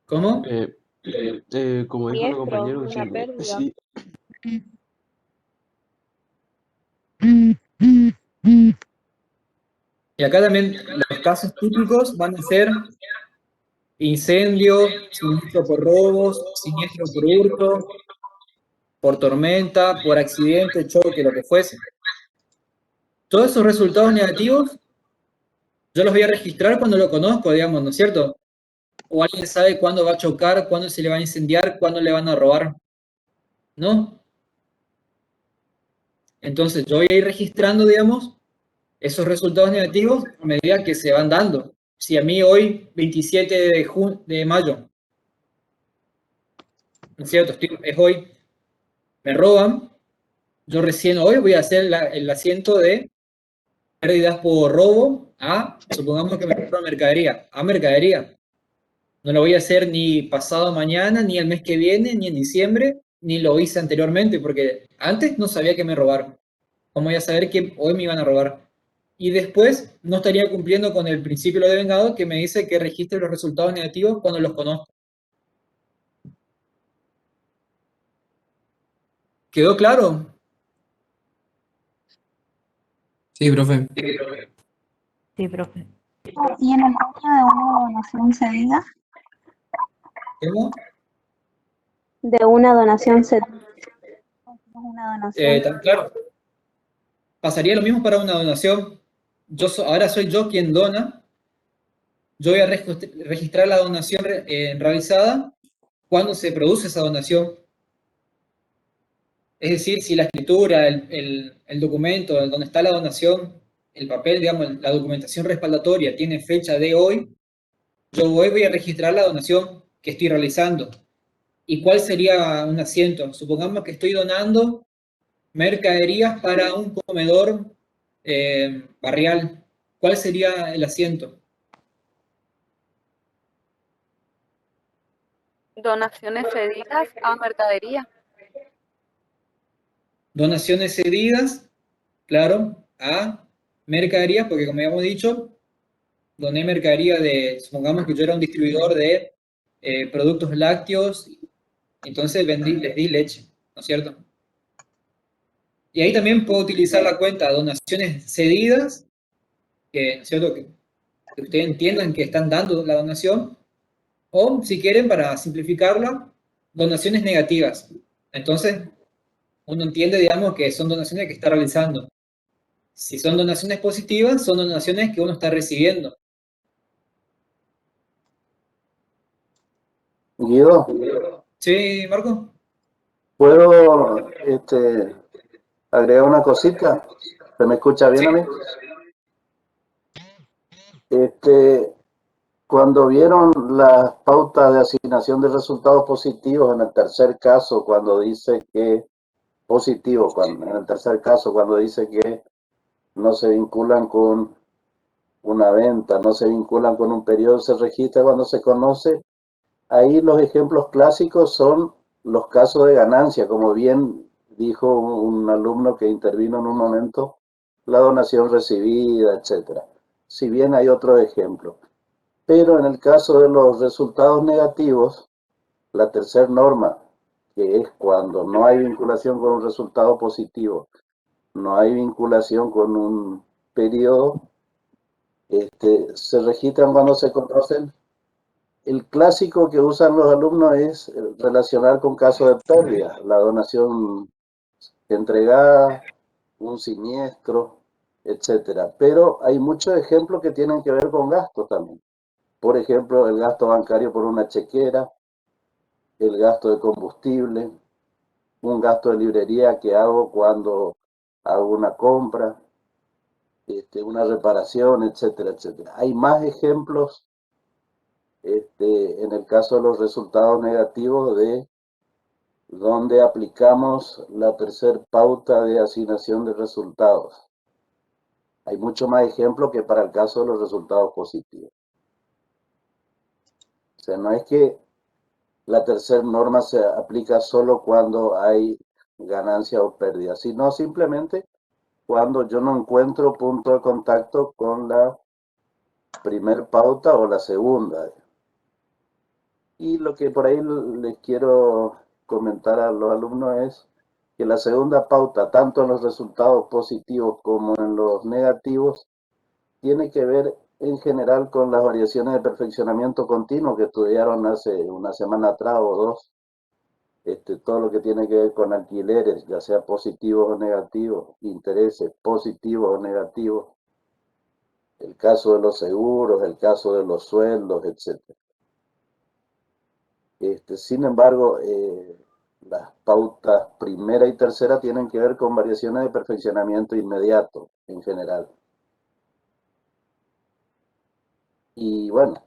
Speaker 2: ¿Cómo?
Speaker 3: Como dijo la compañera, un
Speaker 7: Una pérdida.
Speaker 3: sí.
Speaker 2: Y acá también los casos típicos van a ser incendio, siniestro por robos, siniestro por hurto, por tormenta, por accidente, choque, lo que fuese. Todos esos resultados negativos yo los voy a registrar cuando lo conozco, digamos, ¿no es cierto? O alguien sabe cuándo va a chocar, cuándo se le va a incendiar, cuándo le van a robar. ¿No? Entonces yo voy a ir registrando, digamos, esos resultados negativos a medida que se van dando. Si a mí hoy, 27 de mayo, ¿no es cierto? Es hoy, me roban, yo recién hoy voy a hacer el asiento de pérdidas por robo a, supongamos que me compro mercadería, a mercadería. No lo voy a hacer ni pasado mañana, ni el mes que viene, ni en diciembre, ni lo hice anteriormente, porque antes no sabía que me robaron. ¿Cómo voy a saber que hoy me iban a robar? Y después no estaría cumpliendo con el principio de lo devengado que me dice que registre los resultados negativos cuando los conozco. ¿Quedó claro?
Speaker 4: Sí, profe.
Speaker 13: Sí, profe.
Speaker 1: Y en el caso de una donación cedida,
Speaker 2: ¿Cómo?
Speaker 1: de una donación cedida, una donación.
Speaker 2: Claro. Pasaría lo mismo para una donación. Ahora soy yo quien dona. Yo voy a registrar la donación realizada cuando se produce esa donación. Es decir, si la escritura, el documento donde está la donación, el papel, digamos, la documentación respaldatoria tiene fecha de hoy, yo hoy voy a registrar la donación que estoy realizando. ¿Y cuál sería un asiento? Supongamos que estoy donando mercaderías para un comedor barrial. ¿Cuál sería el asiento?
Speaker 11: Donaciones cedidas a mercadería.
Speaker 2: Donaciones cedidas, claro, a mercaderías, porque como habíamos dicho, doné mercadería supongamos que yo era un distribuidor de productos lácteos, entonces les di leche, ¿no es cierto? Y ahí también puedo utilizar la cuenta donaciones cedidas ¿cierto? Que ustedes entiendan que están dando la donación, o si quieren, para simplificarla, donaciones negativas. Entonces, uno entiende, digamos, que son donaciones que está realizando. Si son donaciones positivas, son donaciones que uno está recibiendo.
Speaker 15: Guido,
Speaker 2: ¿Sí, Marco?
Speaker 15: ¿puedo agregar una cosita? ¿Se me escucha bien a mí? Cuando vieron las pautas de asignación de resultados positivos en el tercer caso, cuando dice que positivo, en el tercer caso, cuando dice que no se vinculan con una venta, no se vinculan con un periodo, se registra cuando se conoce, ahí los ejemplos clásicos son los casos de ganancia, como bien dijo un alumno que intervino en un momento, la donación recibida, etcétera. Si bien hay otros ejemplos. Pero en el caso de los resultados negativos, la tercera norma, que es cuando no hay vinculación con un resultado positivo, no hay vinculación con un periodo, se registran cuando se conocen. El clásico que usan los alumnos es relacionar con casos de pérdida, la donación entregada, un siniestro, etcétera. Pero hay muchos ejemplos que tienen que ver con gastos también. Por ejemplo, el gasto bancario por una chequera, el gasto de combustible, un gasto de librería que hago cuando hago una compra, una reparación, etcétera, etcétera. Hay más ejemplos en el caso de los resultados negativos de donde aplicamos la tercera pauta de asignación de resultados. Hay mucho más ejemplos que para el caso de los resultados positivos. O sea, no es que la tercera norma se aplica solo cuando hay ganancia o pérdida, sino simplemente cuando yo no encuentro punto de contacto con la primer pauta o la segunda. Y lo que por ahí les quiero comentar a los alumnos es que la segunda pauta, tanto en los resultados positivos como en los negativos, tiene que ver en general con las variaciones de perfeccionamiento continuo que estudiaron hace una semana atrás o dos. Todo lo que tiene que ver con alquileres, ya sea positivos o negativos, intereses positivos o negativos, el caso de los seguros, el caso de los sueldos, etc. Sin embargo, las pautas primera y tercera tienen que ver con variaciones de perfeccionamiento inmediato en general. Y bueno,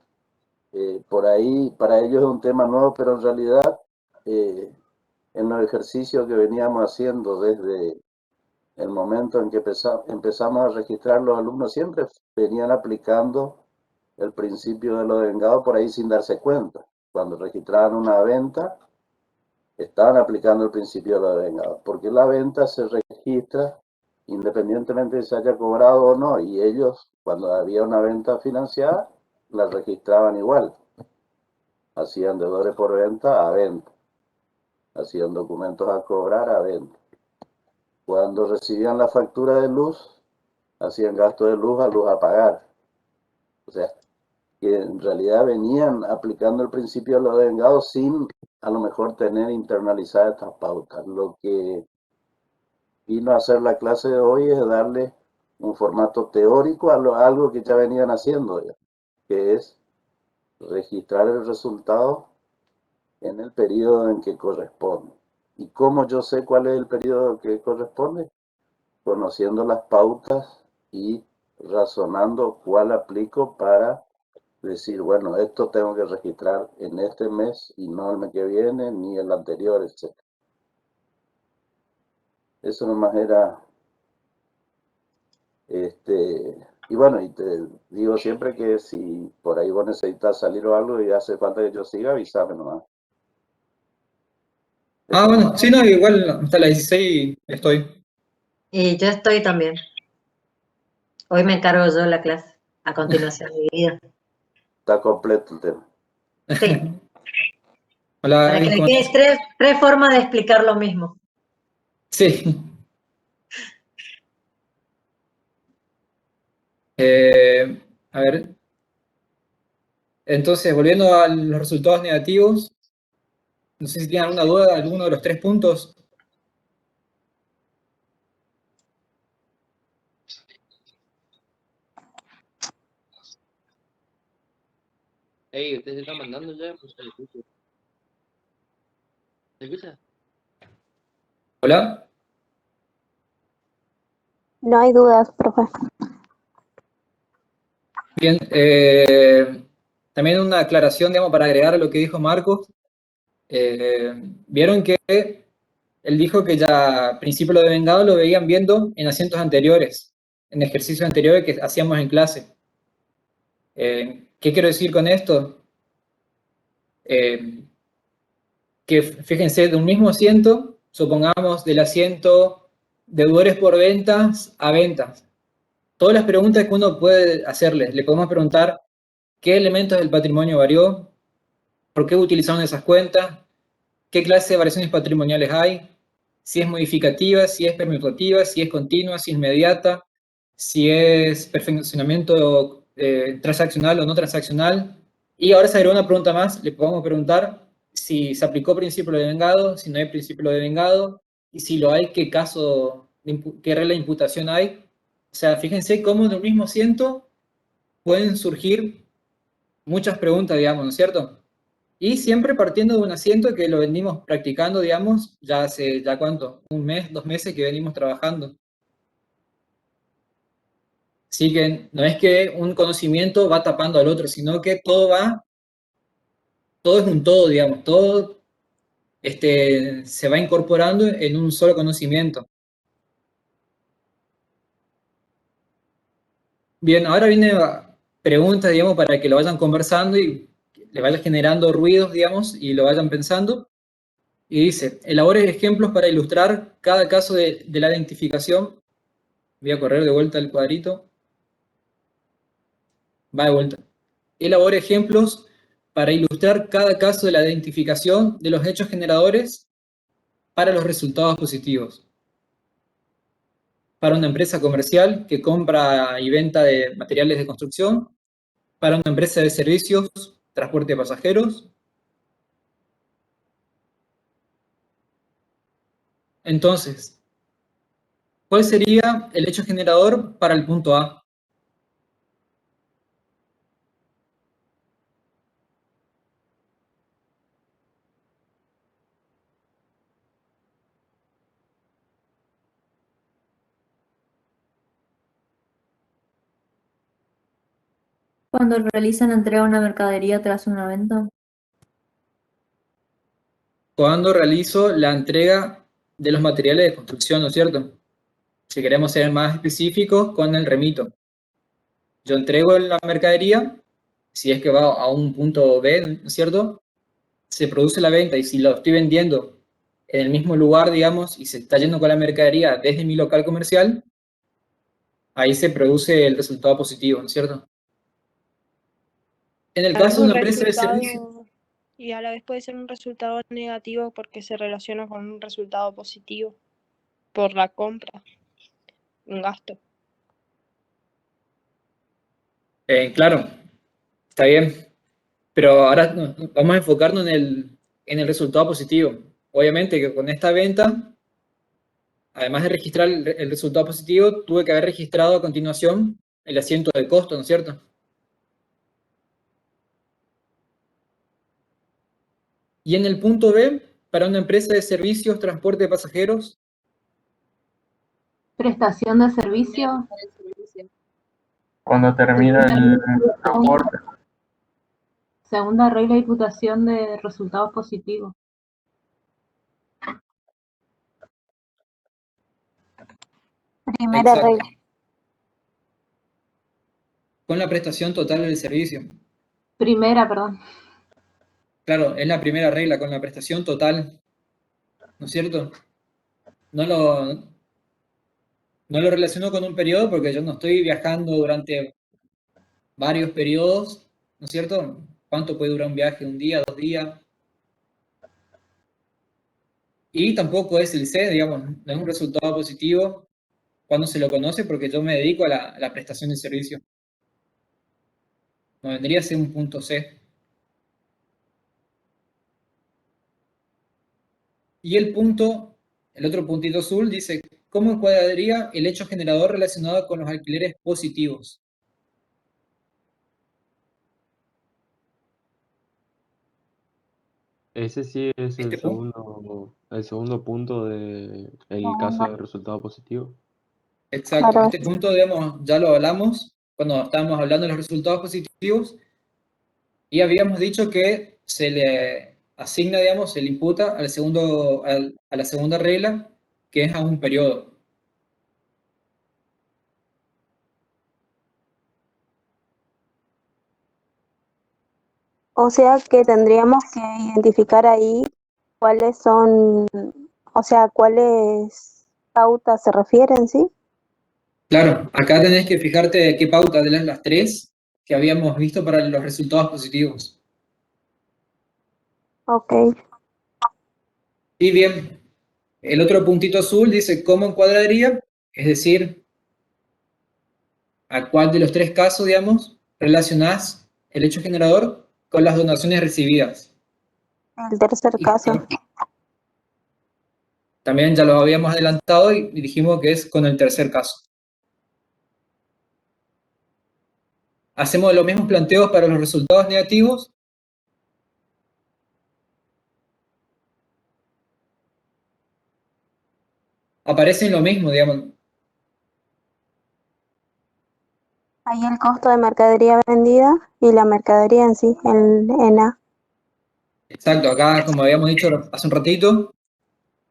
Speaker 15: por ahí para ellos es un tema nuevo, pero en realidad en los ejercicios que veníamos haciendo desde el momento en que empezamos a registrar los alumnos, siempre venían aplicando el principio de lo devengado por ahí sin darse cuenta. Cuando registraban una venta, estaban aplicando el principio de lo devengado, porque la venta se registra independientemente de si se haya cobrado o no, y ellos, cuando había una venta financiada, la registraban igual. Hacían deudores por venta a venta. Hacían documentos a cobrar a venta. Cuando recibían la factura de luz, hacían gasto de luz a pagar. O sea, que en realidad venían aplicando el principio de lo devengado sin a lo mejor tener internalizadas estas pautas. Lo que vino a hacer la clase de hoy es darle un formato teórico a algo que ya venían haciendo, que es registrar el resultado en el periodo en que corresponde. ¿Y cómo yo sé cuál es el periodo que corresponde? Conociendo las pautas y razonando cuál aplico para decir, bueno, esto tengo que registrar en este mes y no el mes que viene, ni el anterior, etc. Eso nomás era, y bueno, y te digo siempre que si por ahí vos necesitas salir o algo y hace falta que yo siga, avísame nomás.
Speaker 2: Ah, bueno, sí, no, igual hasta las 16 estoy.
Speaker 16: Y yo estoy también. Hoy me encargo yo la clase, a continuación de vida.
Speaker 15: Está completo el tema.
Speaker 16: Sí.
Speaker 2: Hola,
Speaker 16: Para que
Speaker 2: ¿cómo
Speaker 16: le
Speaker 2: estás?
Speaker 16: quede tres formas de explicar lo mismo.
Speaker 2: Sí. A ver, entonces, volviendo a los resultados negativos, no sé si tienen alguna duda de alguno de los 3 puntos.
Speaker 17: Ey, usted se está mandando ya, pues se escucha. ¿Se escucha?
Speaker 2: ¿Hola?
Speaker 1: No hay dudas, profe.
Speaker 2: Bien, también una aclaración, digamos, para agregar a lo que dijo Marcos. Vieron que él dijo que ya principio lo de vengado lo veían viendo en asientos anteriores, en ejercicios anteriores que hacíamos en clase. ¿Qué quiero decir con esto? Que fíjense, de un mismo asiento, supongamos del asiento deudores por ventas a ventas. Todas las preguntas que uno puede hacerle, le podemos preguntar qué elementos del patrimonio varió, por qué utilizaron esas cuentas, qué clase de variaciones patrimoniales hay, si es modificativa, si es permutativa, si es continua, si es inmediata, si es perfeccionamiento transaccional o no transaccional. Y ahora se agregó una pregunta más, le podemos preguntar si se aplicó principio de vengado, si no hay principio de vengado, y si lo hay, qué caso, qué regla de imputación hay. O sea, fíjense cómo de un mismo asiento pueden surgir muchas preguntas, digamos, ¿no es cierto? Y siempre partiendo de un asiento que lo venimos practicando, digamos, ya hace, ¿ya cuánto? Un mes, 2 meses que venimos trabajando. Así que no es que un conocimiento va tapando al otro, sino que todo es un todo, digamos, todo se va incorporando en un solo conocimiento. Bien, ahora viene preguntas, digamos, para que lo vayan conversando y le vayan generando ruidos, digamos, y lo vayan pensando. Y dice, elabore ejemplos para ilustrar cada caso de la identificación. Voy a correr de vuelta al cuadrito. Va de vuelta. Elabore ejemplos para ilustrar cada caso de la identificación de los hechos generadores para los resultados positivos. Para una empresa comercial que compra y venta de materiales de construcción, para una empresa de servicios, transporte de pasajeros. Entonces, ¿cuál sería el hecho generador para el punto A?
Speaker 18: Cuando realizan entrega de una mercadería tras una venta.
Speaker 2: Cuando realizo la entrega de los materiales de construcción, ¿no es cierto? Si queremos ser más específicos, con el remito. Yo entrego la mercadería, si es que va a un punto B, ¿no es cierto? Se produce la venta y si lo estoy vendiendo en el mismo lugar, digamos, y se está yendo con la mercadería desde mi local comercial, ahí se produce el resultado positivo, ¿no es cierto? En el caso de una empresa de servicio.
Speaker 7: Y a la vez puede ser un resultado negativo porque se relaciona con un resultado positivo por la compra, un gasto.
Speaker 2: Claro, está bien. Pero ahora vamos a enfocarnos en el resultado positivo. Obviamente que con esta venta, además de registrar el resultado positivo, tuve que haber registrado a continuación el asiento de costo, ¿no es cierto? Y en el punto B, para una empresa de servicios, transporte de pasajeros.
Speaker 10: Prestación de servicio.
Speaker 3: Cuando termina el transporte.
Speaker 10: Segunda regla de imputación de resultados positivos.
Speaker 1: Primera
Speaker 2: Exacto.
Speaker 1: regla.
Speaker 2: Con la prestación total del servicio.
Speaker 10: Primera, perdón.
Speaker 2: Claro, es la primera regla, con la prestación total, ¿no es cierto? No lo relaciono con un periodo porque yo no estoy viajando durante varios periodos, ¿no es cierto? ¿Cuánto puede durar un viaje? ¿Un día, 2 días? Y tampoco es el C, digamos, no es un resultado positivo cuando se lo conoce, porque yo me dedico a la prestación de servicio. No vendría a ser un punto C. Y el otro puntito azul dice, ¿cómo encuadraría el hecho generador relacionado con los alquileres positivos?
Speaker 3: Ese sí es
Speaker 2: Este punto.
Speaker 3: el segundo punto del caso de resultado positivo.
Speaker 2: Exacto,
Speaker 1: Claro.
Speaker 2: este punto, digamos, ya lo hablamos cuando estábamos hablando de los resultados positivos y habíamos dicho que se le asigna, digamos, se le imputa a la segunda regla, que es a un periodo.
Speaker 1: O sea que tendríamos que identificar ahí cuáles son, o sea, cuáles pautas se refieren, ¿sí?
Speaker 2: Claro, acá tenés que fijarte de qué pauta de las tres que habíamos visto para los resultados positivos.
Speaker 1: Ok.
Speaker 2: Y bien, el otro puntito azul dice cómo encuadraría, es decir, a cuál de los tres casos, digamos, relacionás el hecho generador con las donaciones recibidas.
Speaker 1: El tercer caso.
Speaker 2: También ya lo habíamos adelantado y dijimos que es con el tercer caso. Hacemos los mismos planteos para los resultados negativos. Aparecen lo mismo, digamos.
Speaker 1: Ahí el costo de mercadería vendida y la mercadería en sí, en A.
Speaker 2: Exacto, acá como habíamos dicho hace un ratito,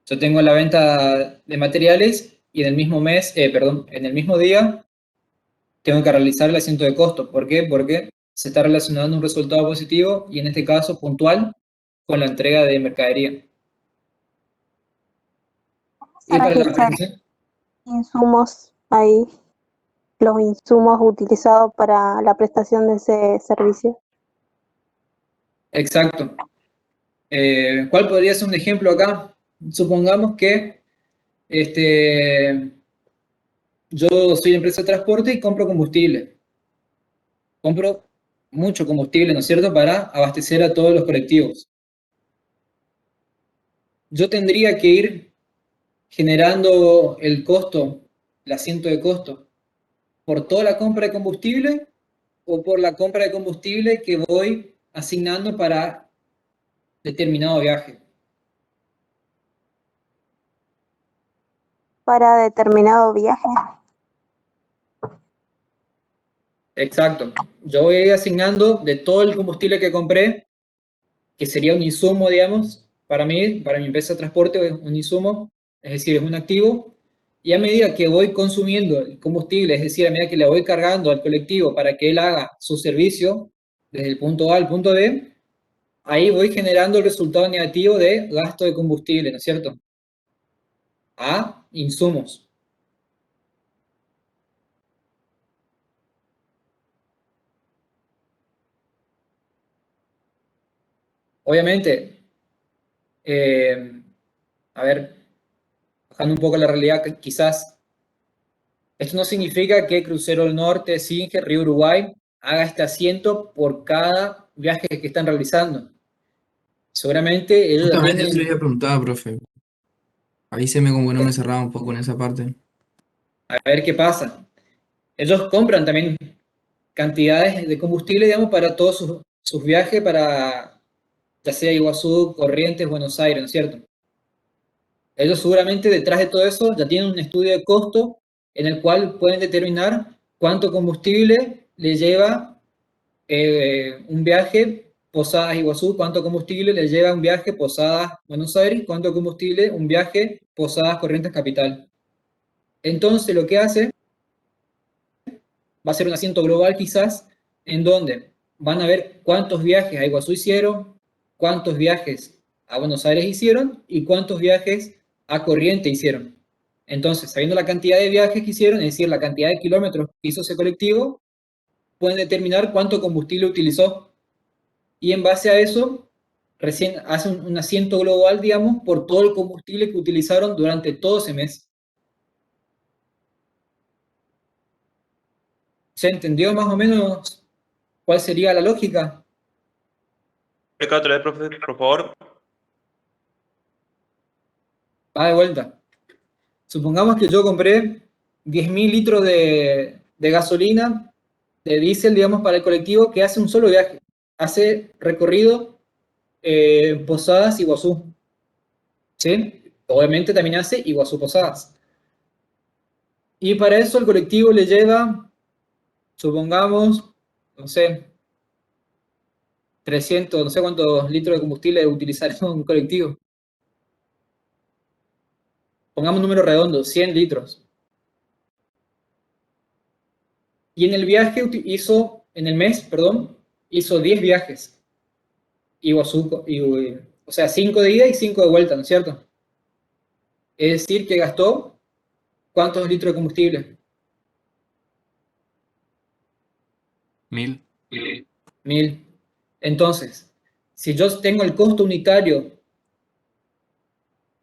Speaker 2: yo tengo la venta de materiales y en el mismo mes, en el mismo día, tengo que realizar el asiento de costo. ¿Por qué? Porque se está relacionando un resultado positivo y en este caso puntual con la entrega de mercadería. Y para la prestación,
Speaker 1: Insumos ahí, los insumos utilizados para la prestación de ese servicio.
Speaker 2: exacto. ¿Cuál podría ser un ejemplo acá? Supongamos que yo soy empresa de transporte y compro combustible. Compro mucho combustible, ¿no es cierto?, para abastecer a todos los colectivos. Yo tendría que ir generando el costo, el asiento de costo, por toda la compra de combustible o por la compra de combustible que voy asignando para determinado viaje.
Speaker 1: Para determinado viaje.
Speaker 2: Exacto. Yo voy a ir asignando de todo el combustible que compré, que sería un insumo, digamos, para mí, para mi empresa de transporte, es un insumo, es decir, es un activo, y a medida que voy consumiendo el combustible, es decir, a medida que le voy cargando al colectivo para que él haga su servicio desde el punto A al punto B, ahí voy generando el resultado negativo de gasto de combustible, ¿no es cierto? A insumos. Obviamente, a ver, bajando un poco la realidad, quizás esto no significa que Crucero del Norte, Singe, Río Uruguay haga este asiento por cada viaje que están realizando. Seguramente ellos ya
Speaker 4: Justamente eso le
Speaker 2: tienen,
Speaker 4: iba a preguntar, profe. Avíseme como que no me cerraba un poco en esa parte.
Speaker 2: a ver qué pasa. Ellos compran también cantidades de combustible, digamos, para todos sus viajes, para ya sea Iguazú, Corrientes, Buenos Aires, ¿no es cierto? Ellos seguramente detrás de todo eso ya tienen un estudio de costo en el cual pueden determinar cuánto combustible le lleva un viaje Posadas Iguazú, cuánto combustible le lleva un viaje Posadas Buenos Aires, cuánto combustible un viaje Posadas Corrientes Capital. Entonces lo que hace va a ser un asiento global quizás, en donde van a ver cuántos viajes a Iguazú hicieron, cuántos viajes a Buenos Aires hicieron y cuántos viajes a Corrientes hicieron. Entonces, sabiendo la cantidad de viajes que hicieron, es decir, la cantidad de kilómetros que hizo ese colectivo, pueden determinar cuánto combustible utilizó. Y en base a eso, recién hacen un asiento global, digamos, por todo el combustible que utilizaron durante todo ese mes. ¿Se entendió más o menos cuál sería la lógica?
Speaker 6: Explica otra vez, profe, por favor.
Speaker 2: Va de vuelta. Supongamos que yo compré 10.000 litros de gasolina, de diésel, digamos, para el colectivo que hace un solo viaje. Hace recorrido Posadas Iguazú. ¿Sí? Obviamente también hace Iguazú Posadas. Y para eso el colectivo le lleva, supongamos, no sé, 300, no sé cuántos litros de combustible utilizará un colectivo. Pongamos un número redondo, 100 litros. Y en el viaje en el mes, perdón, hizo 10 viajes. Iguazú, o sea, 5 de ida y 5 de vuelta, ¿no es cierto? Es decir, que gastó ¿cuántos litros de combustible?
Speaker 8: 1000.
Speaker 2: 1000. Entonces, si yo tengo el costo unitario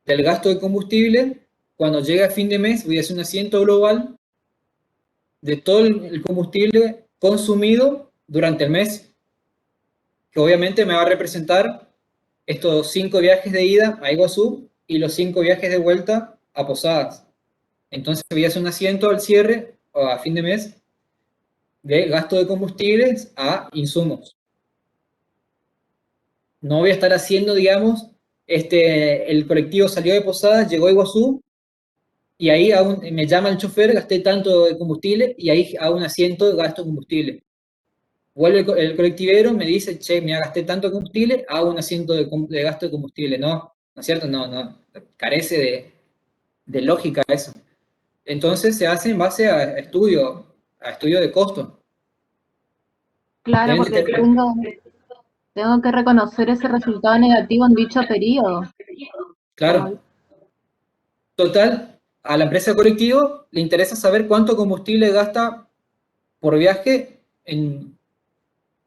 Speaker 2: del gasto de combustible, cuando llegue a fin de mes voy a hacer un asiento global de todo el combustible consumido durante el mes, que obviamente me va a representar estos 5 viajes de ida a Iguazú y los 5 viajes de vuelta a Posadas. Entonces voy a hacer un asiento al cierre o a fin de mes de gasto de combustibles a insumos. No voy a estar haciendo, digamos, el colectivo salió de Posadas, llegó a Iguazú, y ahí me llama el chofer, gasté tanto de combustible, y ahí hago un asiento de gasto de combustible. Vuelve el colectivero, me dice, che, me gasté tanto de combustible, hago un asiento de gasto de combustible. No, ¿no es cierto? No, carece de lógica eso. Entonces se hace en base a estudio de costo.
Speaker 10: Claro, porque tengo que reconocer ese resultado negativo en dicho periodo.
Speaker 2: Claro. Total, a la empresa de colectivo le interesa saber cuánto combustible gasta por viaje en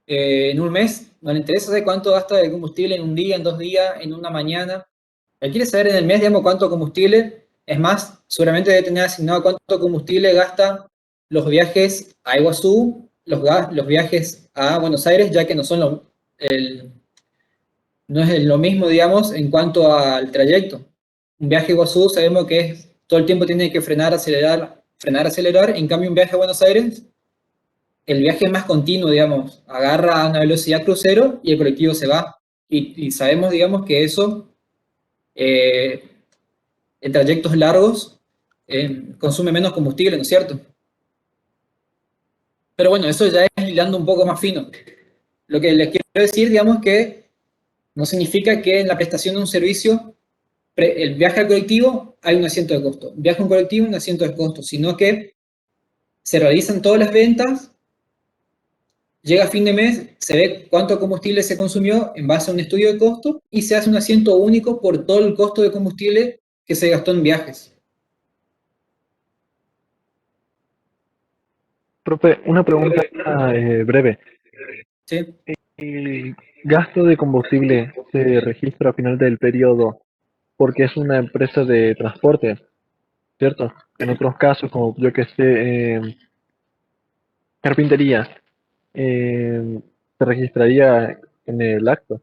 Speaker 2: un mes. No le interesa saber cuánto gasta de combustible en un día, en 2 días, en una mañana. Él quiere saber en el mes, digamos, cuánto combustible. Es más, seguramente debe tener asignado cuánto combustible gasta los viajes a Iguazú, los viajes a Buenos Aires, ya que no son no es lo mismo, digamos, en cuanto al trayecto. Un viaje a Iguazú sabemos que todo el tiempo tiene que frenar, acelerar. En cambio, un viaje a Buenos Aires, el viaje es más continuo, digamos. Agarra a una velocidad crucero y el colectivo se va. Y sabemos, digamos, que eso, en trayectos largos, consume menos combustible, ¿no es cierto? Pero bueno, eso ya es hilando un poco más fino. Lo que les quiero decir, digamos, que no significa que en la prestación de un servicio, el viaje al colectivo, hay un asiento de costo. Viaje en colectivo, un asiento de costo, sino que se realizan todas las ventas, llega a fin de mes, se ve cuánto combustible se consumió en base a un estudio de costo y se hace un asiento único por todo el costo de combustible que se gastó en viajes.
Speaker 14: Profe, una pregunta breve.
Speaker 2: Sí.
Speaker 14: ¿El gasto de combustible se registra a final del periodo porque es una empresa de transporte, ¿cierto? En otros casos, como yo que sé, carpintería, se registraría en el acto.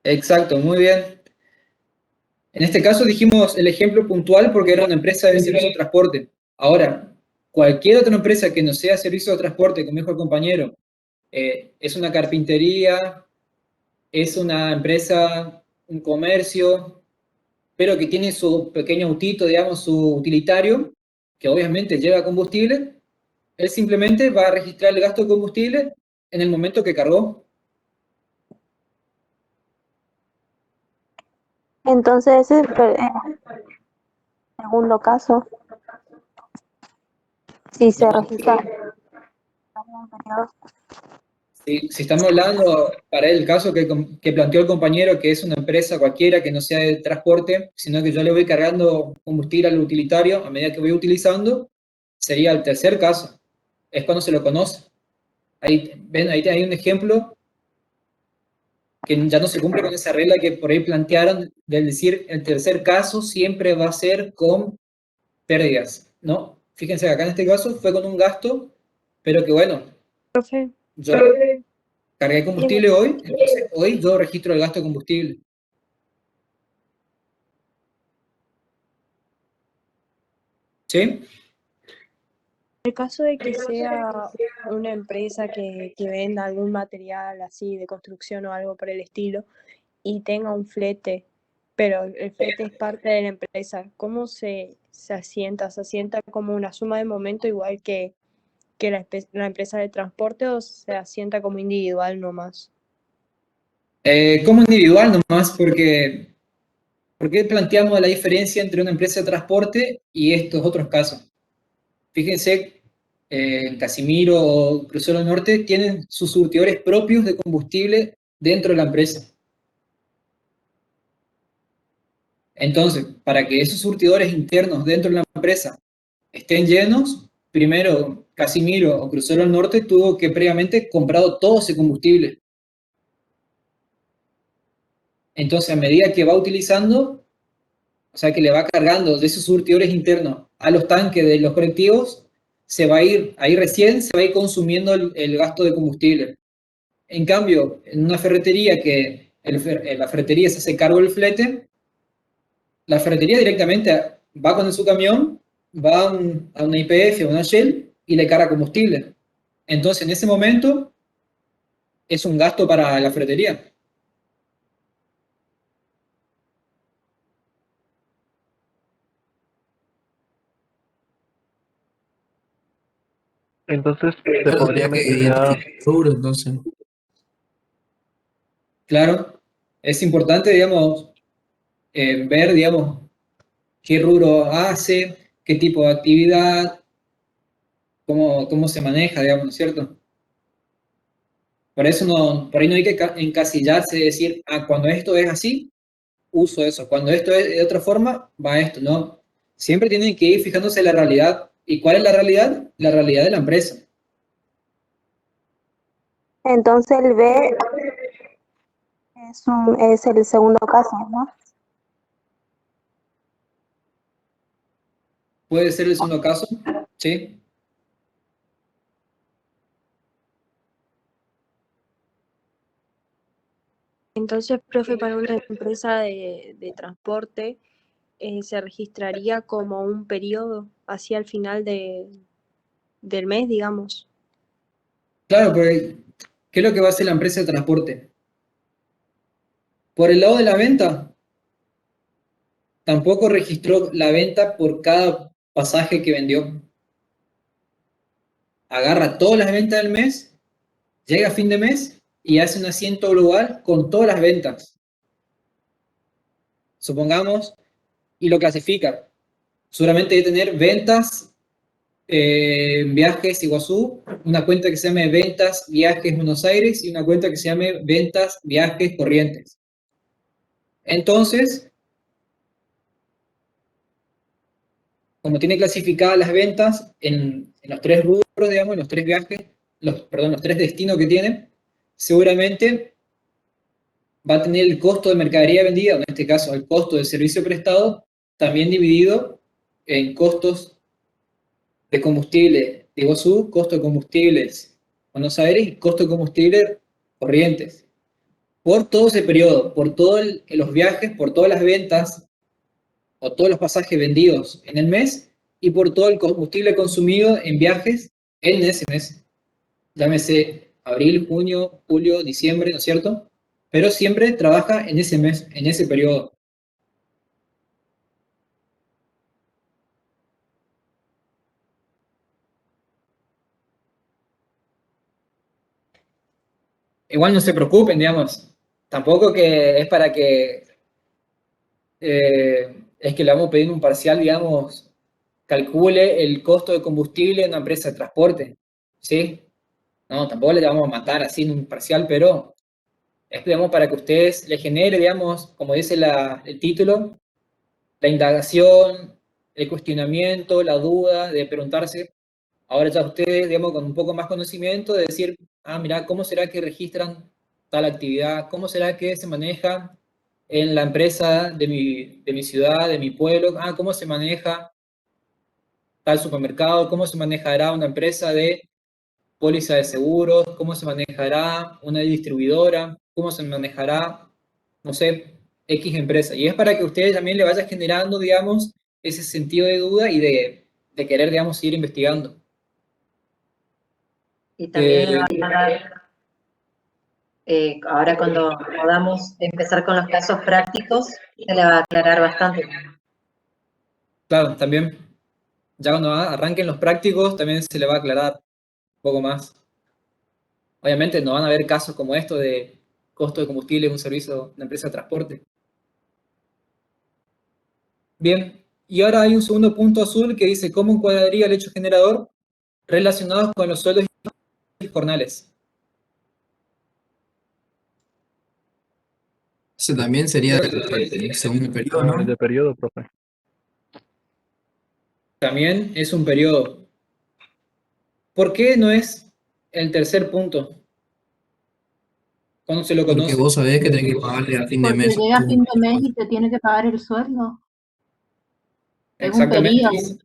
Speaker 2: Exacto, muy bien. En este caso dijimos el ejemplo puntual porque era una empresa de servicio de transporte. Ahora, cualquier otra empresa que no sea servicio de transporte, como dijo el compañero, es una carpintería, es una empresa, un comercio, pero que tiene su pequeño autito, digamos, su utilitario, que obviamente lleva combustible, él simplemente va a registrar el gasto de combustible en el momento que cargó.
Speaker 1: Entonces, ese es el segundo caso. Si se registra un periodo.
Speaker 2: Si estamos hablando para el caso que planteó el compañero, que es una empresa cualquiera que no sea de transporte, sino que yo le voy cargando combustible al utilitario a medida que voy utilizando, sería el tercer caso. Es cuando se lo conoce. Ahí, ven, ahí hay un ejemplo que ya no se cumple con esa regla que por ahí plantearon, del decir el tercer caso siempre va a ser con pérdidas, ¿no? Fíjense, acá en este caso fue con un gasto, pero que bueno,
Speaker 7: Profe,
Speaker 2: yo cargué combustible hoy, entonces hoy yo registro el gasto de combustible. ¿Sí?
Speaker 7: en el caso de que sea una empresa que venda algún material así de construcción o algo por el estilo y tenga un flete, pero el flete es parte de la empresa, ¿cómo se asienta? ¿Se asienta como una suma de momento igual que la empresa de transporte o se asienta como individual nomás?
Speaker 2: Como individual nomás, porque ¿por qué planteamos la diferencia entre una empresa de transporte y estos otros casos? Fíjense, Casimiro o Crucero del Norte tienen sus surtidores propios de combustible dentro de la empresa. Entonces, para que esos surtidores internos dentro de la empresa estén llenos, primero Casimiro o Crucero del Norte tuvo que previamente comprado todo ese combustible. Entonces, a medida que va utilizando, o sea, que le va cargando de esos surtidores internos a los tanques de los colectivos, se va a ir, ahí recién se va a ir consumiendo el gasto de combustible. En cambio, en una ferretería que la ferretería se hace cargo del flete, la ferretería directamente va con su camión, va a una YPF o una Shell y le carga combustible. Entonces, en ese momento, es un gasto para la ferretería.
Speaker 14: Entonces se
Speaker 4: Claro,
Speaker 14: podría
Speaker 4: habría que
Speaker 14: mencionar,
Speaker 4: identificar el rubro, entonces.
Speaker 2: Claro, es importante, digamos, ver, digamos, qué rubro hace, qué tipo de actividad, cómo se maneja, digamos, ¿no es cierto? Por eso por ahí no hay que encasillarse y decir, cuando esto es así, uso eso. Cuando esto es de otra forma, va esto, ¿no? Siempre tienen que ir fijándose en la realidad. ¿Y cuál es la realidad? La realidad de la empresa.
Speaker 1: Entonces el B es el segundo caso, ¿no?
Speaker 2: ¿Puede ser el segundo caso? Sí.
Speaker 7: Entonces, profe, para una empresa de transporte, se registraría como un periodo hacia el final del mes, digamos.
Speaker 2: Claro, porque ¿qué es lo que va a hacer la empresa de transporte? Por el lado de la venta, tampoco registró la venta por cada pasaje que vendió. Agarra todas las ventas del mes, llega a fin de mes y hace un asiento global con todas las ventas. Supongamos, y lo clasifica. Seguramente debe tener ventas, viajes Iguazú, una cuenta que se llame ventas, viajes Buenos Aires y una cuenta que se llame ventas, viajes Corrientes. Entonces, como tiene clasificadas las ventas en los tres rubros, digamos, en los tres viajes, los tres destinos que tiene, seguramente va a tener el costo de mercadería vendida, en este caso el costo del servicio prestado, también dividido en costos de combustible de Iguazú, costo de combustibles Buenos Aires y costo de combustible Corrientes. Por todo ese periodo, por todos los viajes, por todas las ventas o todos los pasajes vendidos en el mes y por todo el combustible consumido en viajes en ese mes. Llámese abril, junio, julio, diciembre, ¿no es cierto? Pero siempre trabaja en ese mes, en ese periodo. Igual no se preocupen, digamos. Tampoco que es para que es que le vamos a pedir un parcial, digamos, calcule el costo de combustible en una empresa de transporte. ¿Sí? No, tampoco le vamos a matar así en un parcial, pero es, digamos, para que ustedes le genere, digamos, como dice el título, la indagación, el cuestionamiento, la duda de preguntarse, ahora ya ustedes, digamos, con un poco más conocimiento, de decir, mira, ¿cómo será que registran tal actividad? ¿Cómo será que se maneja en la empresa de mi ciudad, de mi pueblo? ¿Cómo se maneja tal supermercado, cómo se manejará una empresa de póliza de seguros, cómo se manejará una distribuidora, cómo se manejará, no sé, X empresa. Y es para que ustedes también le vayan generando, digamos, ese sentido de duda y de querer, digamos, seguir investigando.
Speaker 16: Y también le va a dar, ahora cuando podamos empezar con los casos prácticos, se le va a aclarar bastante.
Speaker 2: Claro, también, ya cuando arranquen los prácticos, también se le va a aclarar un poco más. Obviamente no van a haber casos como esto de costo de combustible en un servicio de empresa de transporte. Bien, y ahora hay un segundo punto azul que dice cómo encuadraría el hecho generador relacionados con los sueldos y jornales.
Speaker 4: Eso también sería el segundo periodo,
Speaker 14: El
Speaker 4: ¿no?
Speaker 14: de periodo, profe.
Speaker 2: También es un periodo. ¿Por qué no es el tercer punto? ¿Cuándo se lo
Speaker 4: Porque
Speaker 2: conoce?
Speaker 4: vos sabés que tenés que pagarle a fin de
Speaker 10: Porque
Speaker 4: mes.
Speaker 10: llega a fin de mes y te tiene que pagar el sueldo. Es un
Speaker 2: Exactamente.
Speaker 10: periodo.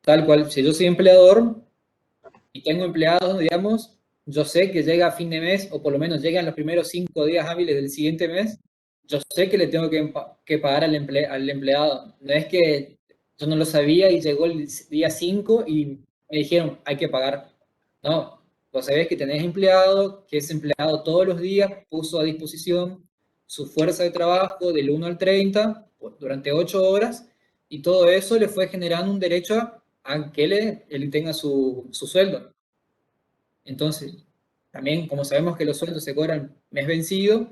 Speaker 2: Tal cual, si yo soy empleador y tengo empleados, digamos, yo sé que llega a fin de mes, o por lo menos llegan los primeros 5 días hábiles del siguiente mes, yo sé que le tengo que pagar al empleado. No es que yo no lo sabía y llegó el día 5 y me dijeron, hay que pagar. No, vos sabés que tenés empleado, que ese empleado todos los días puso a disposición su fuerza de trabajo del 1 al 30 durante 8 horas, y todo eso le fue generando un derecho a que él tenga su sueldo. Entonces, también como sabemos que los sueldos se cobran mes vencido,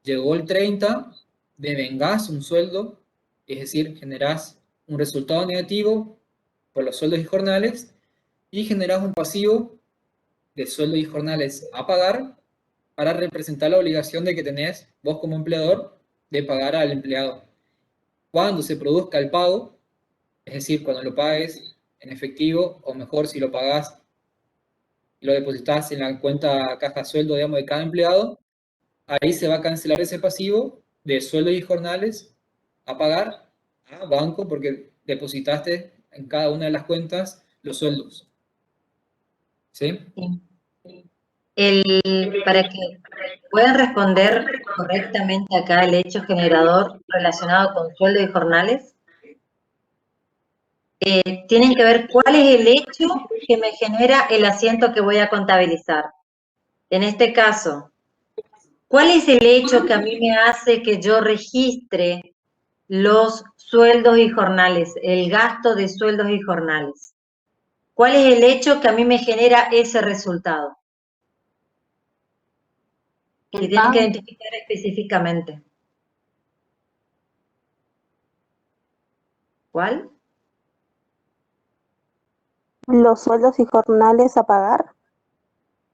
Speaker 2: llegó el 30, devengás un sueldo, es decir, generás un resultado negativo por los sueldos y jornales, y generás un pasivo de sueldos y jornales a pagar para representar la obligación de que tenés vos como empleador de pagar al empleado. Cuando se produzca el pago, es decir, cuando lo pagues en efectivo, o mejor si lo pagás y lo depositas en la cuenta caja sueldo, digamos, de cada empleado, ahí se va a cancelar ese pasivo de sueldos y jornales a pagar a banco porque depositaste en cada una de las cuentas los sueldos. ¿Sí?
Speaker 16: Para que puedan responder correctamente acá el hecho generador relacionado con sueldo y jornales, tienen que ver cuál es el hecho que me genera el asiento que voy a contabilizar. En este caso, ¿cuál es el hecho que a mí me hace que yo registre los sueldos y jornales, el gasto de sueldos y jornales? ¿Cuál es el hecho que a mí me genera ese resultado? Que tienen que identificar específicamente. ¿Cuál?
Speaker 1: Los sueldos y jornales a pagar.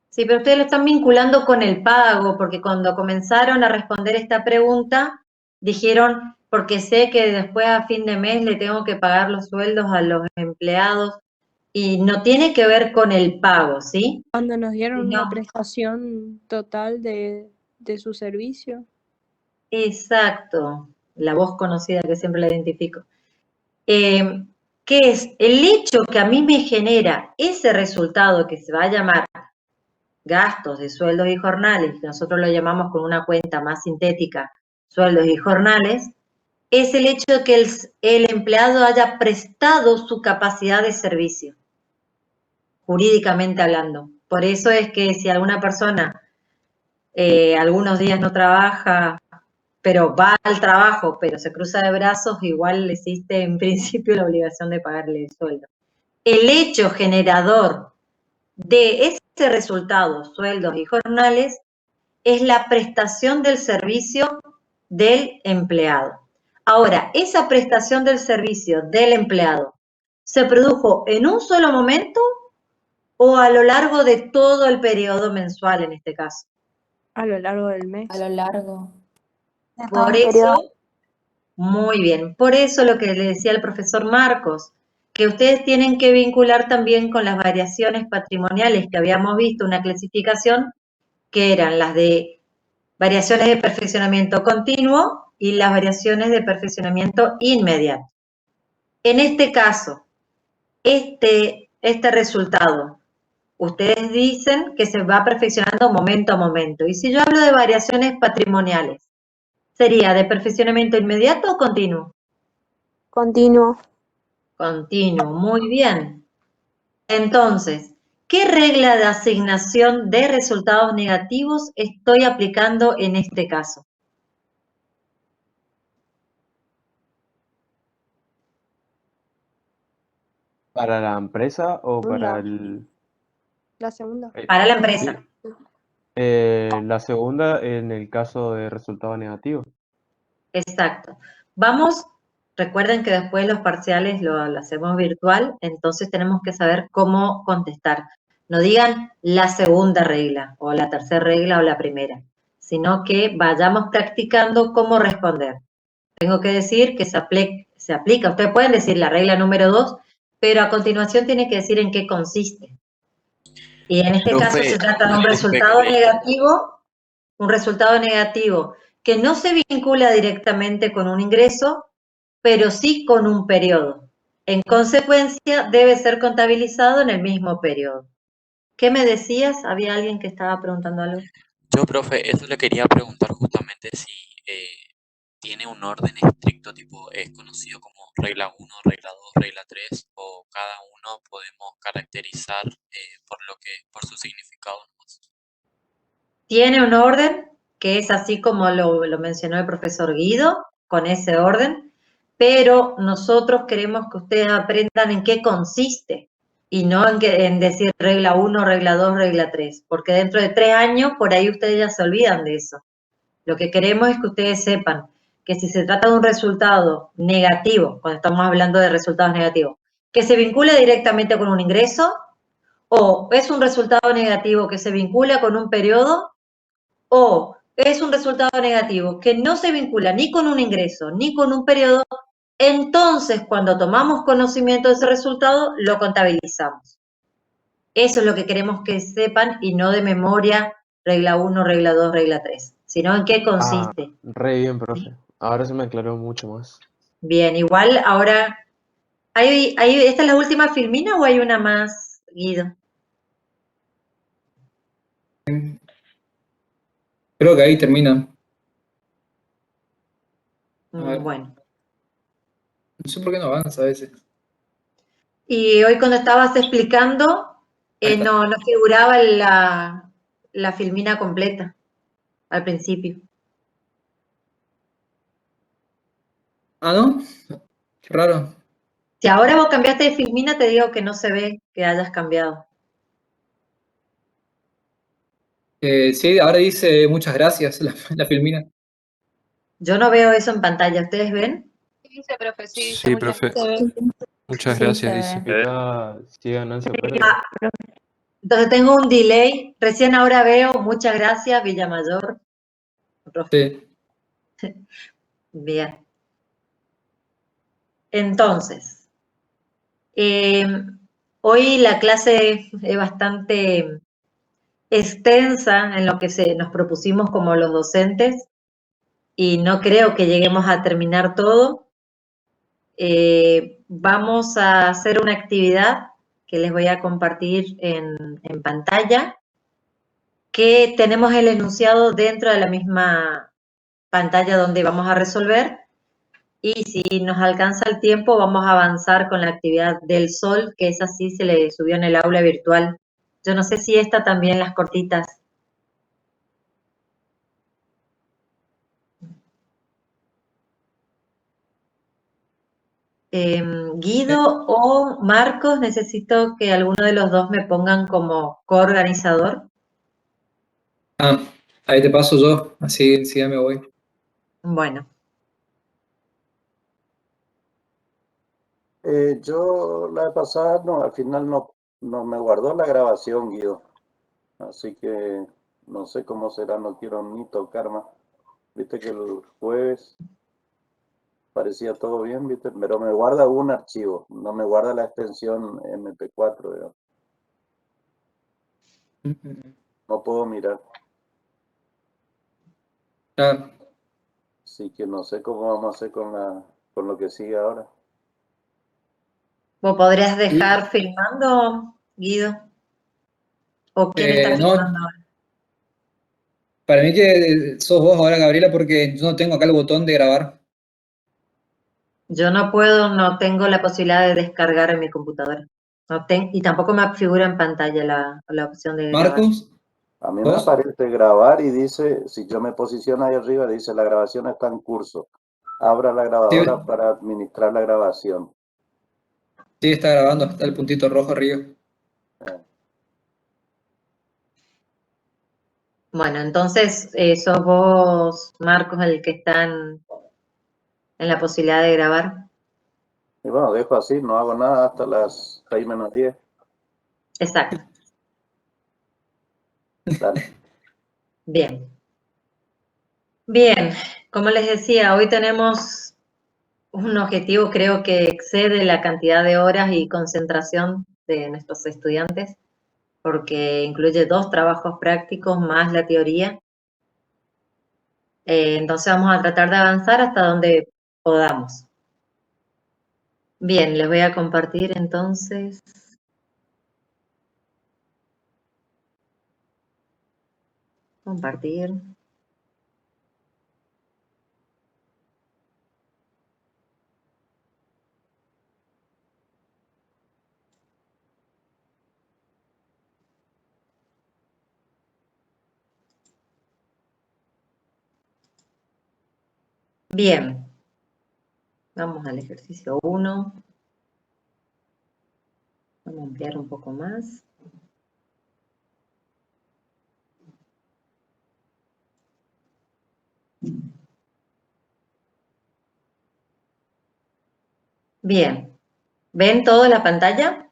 Speaker 16: Sí, pero ustedes lo están vinculando con el pago, porque cuando comenzaron a responder esta pregunta, dijeron, porque sé que después a fin de mes le tengo que pagar los sueldos a los empleados, y no tiene que ver con el pago, ¿sí?
Speaker 7: Cuando nos dieron
Speaker 16: No.
Speaker 7: una prestación total de su servicio.
Speaker 16: Exacto, la voz conocida que siempre la identifico. ¿Qué es? El hecho que a mí me genera ese resultado que se va a llamar gastos de sueldos y jornales, que nosotros lo llamamos con una cuenta más sintética, sueldos y jornales, es el hecho de que el empleado haya prestado su capacidad de servicio, jurídicamente hablando. Por eso es que si alguna persona algunos días no trabaja, pero va al trabajo, pero se cruza de brazos, igual existe en principio la obligación de pagarle el sueldo. El hecho generador de ese resultado, sueldos y jornales, es la prestación del servicio del empleado. Ahora, esa prestación del servicio del empleado, ¿se produjo en un solo momento o a lo largo de todo el periodo mensual en este caso?
Speaker 7: A lo largo del mes.
Speaker 18: A lo largo.
Speaker 16: Por eso, muy bien, por eso lo que le decía el profesor Marcos, que ustedes tienen que vincular también con las variaciones patrimoniales que habíamos visto, una clasificación que eran las de variaciones de perfeccionamiento continuo y las variaciones de perfeccionamiento inmediato. En este caso, este resultado, ustedes dicen que se va perfeccionando momento a momento. Y si yo hablo de variaciones patrimoniales, ¿sería de perfeccionamiento inmediato o continuo?
Speaker 1: Continuo.
Speaker 16: Continuo, muy bien. Entonces, ¿qué regla de asignación de resultados negativos estoy aplicando en este caso?
Speaker 3: ¿Para la empresa o para
Speaker 7: La,
Speaker 3: el...?
Speaker 7: la segunda.
Speaker 16: Para la
Speaker 3: Sí.
Speaker 16: empresa.
Speaker 3: La segunda en el caso de resultado negativo.
Speaker 16: Exacto. Vamos, recuerden que después los parciales lo hacemos virtual, entonces tenemos que saber cómo contestar. No digan la segunda regla, o la tercera regla, o la primera, sino que vayamos practicando cómo responder. Tengo que decir que se aplica. Ustedes pueden decir la regla número 2, pero a continuación tiene que decir en qué consiste. Y en este caso se trata de un resultado negativo que no se vincula directamente con un ingreso, pero sí con un periodo. En consecuencia, debe ser contabilizado en el mismo periodo. ¿Qué me decías? ¿Había alguien que estaba preguntando algo?
Speaker 19: Yo, profe, eso le quería preguntar justamente si tiene un orden estricto, tipo es conocido como regla 1, regla 2, regla 3, o cada uno podemos caracterizar por su significado nomás.
Speaker 16: Tiene un orden, que es así como lo mencionó el profesor Guido, con ese orden, pero nosotros queremos que ustedes aprendan en qué consiste, y no en decir regla 1, regla 2, regla 3, porque dentro de 3 años por ahí ustedes ya se olvidan de eso. Lo que queremos es que ustedes sepan que si se trata de un resultado negativo, cuando estamos hablando de resultados negativos, que se vincula directamente con un ingreso, o es un resultado negativo que se vincula con un periodo, o es un resultado negativo que no se vincula ni con un ingreso ni con un periodo, entonces cuando tomamos conocimiento de ese resultado lo contabilizamos. Eso es lo que queremos que sepan y no de memoria regla 1, regla 2, regla 3, sino en qué consiste.
Speaker 3: Re bien, profe. Ahora se me aclaró mucho más.
Speaker 16: Bien, igual ahora, ¿esta es la última filmina o hay una más, Guido?
Speaker 2: Creo que ahí termina. A ver.
Speaker 16: Bueno.
Speaker 2: No sé por qué no avanza a veces.
Speaker 16: Y hoy cuando estabas explicando, no figuraba la filmina completa al principio.
Speaker 2: Ah, ¿no? Qué raro.
Speaker 16: Si ahora vos cambiaste de filmina, te digo que no se ve que hayas cambiado.
Speaker 2: Sí, ahora dice muchas gracias la filmina.
Speaker 16: Yo no veo eso en pantalla, ¿ustedes ven?
Speaker 11: Sí, dice, profe, sí, dice,
Speaker 8: Sí,
Speaker 11: muchas
Speaker 8: profe.
Speaker 11: gracias.
Speaker 8: Muchas
Speaker 11: Sí,
Speaker 8: gracias,
Speaker 11: se
Speaker 8: dice.
Speaker 11: ve.
Speaker 3: Sí, ganancia, pero...
Speaker 16: Ah, entonces tengo un delay. Recién ahora veo, muchas gracias, Villamayor.
Speaker 2: Sí.
Speaker 16: Bien. Entonces, hoy la clase es bastante extensa en lo que nos propusimos como los docentes y no creo que lleguemos a terminar todo. Vamos a hacer una actividad que les voy a compartir en pantalla, que tenemos el enunciado dentro de la misma pantalla donde vamos a resolver, y si nos alcanza el tiempo vamos a avanzar con la actividad del sol, que esa sí se le subió en el aula virtual. Yo no sé si esta también, las cortitas. Guido o Marcos, necesito que alguno de los dos me pongan como coorganizador.
Speaker 2: Ah, ahí te paso yo, así ya me voy.
Speaker 16: Bueno.
Speaker 15: Yo la vez pasada, no, al final no me guardó la grabación, Guido. Así que no sé cómo será, no quiero ni tocar más. Viste que el jueves parecía todo bien, viste, pero me guarda un archivo, no me guarda la extensión MP4, digamos. No puedo mirar. Así que no sé cómo vamos a hacer con lo que sigue ahora.
Speaker 16: ¿Vos podrías dejar filmando, Guido? ¿O quién está
Speaker 2: No,
Speaker 16: filmando ahora?
Speaker 2: para mí que sos vos ahora, Gabriela, porque yo no tengo acá el botón de grabar.
Speaker 16: Yo no puedo, no tengo la posibilidad de descargar en mi computadora. Y tampoco me figura en pantalla la opción de grabar.
Speaker 2: Marcos,
Speaker 15: A mí me
Speaker 2: ¿vos?
Speaker 15: aparece grabar y dice, si yo me posiciono ahí arriba, dice la grabación está en curso. Abra la grabadora para administrar la grabación.
Speaker 2: Sí, está grabando, está el puntito rojo arriba.
Speaker 16: Bueno, entonces sos vos, Marcos, el que está en la posibilidad de grabar.
Speaker 15: Y bueno, dejo así, no hago nada hasta las 6 menos 10.
Speaker 16: Exacto.
Speaker 15: Dale.
Speaker 16: Bien. Bien, como les decía, hoy tenemos un objetivo, creo que excede la cantidad de horas y concentración de nuestros estudiantes, porque incluye 2 trabajos prácticos más la teoría. Entonces vamos a tratar de avanzar hasta donde podamos. Bien, les voy a compartir entonces. Compartir. Bien, vamos al ejercicio 1. Vamos a ampliar un poco más. Bien, ¿ven toda la pantalla?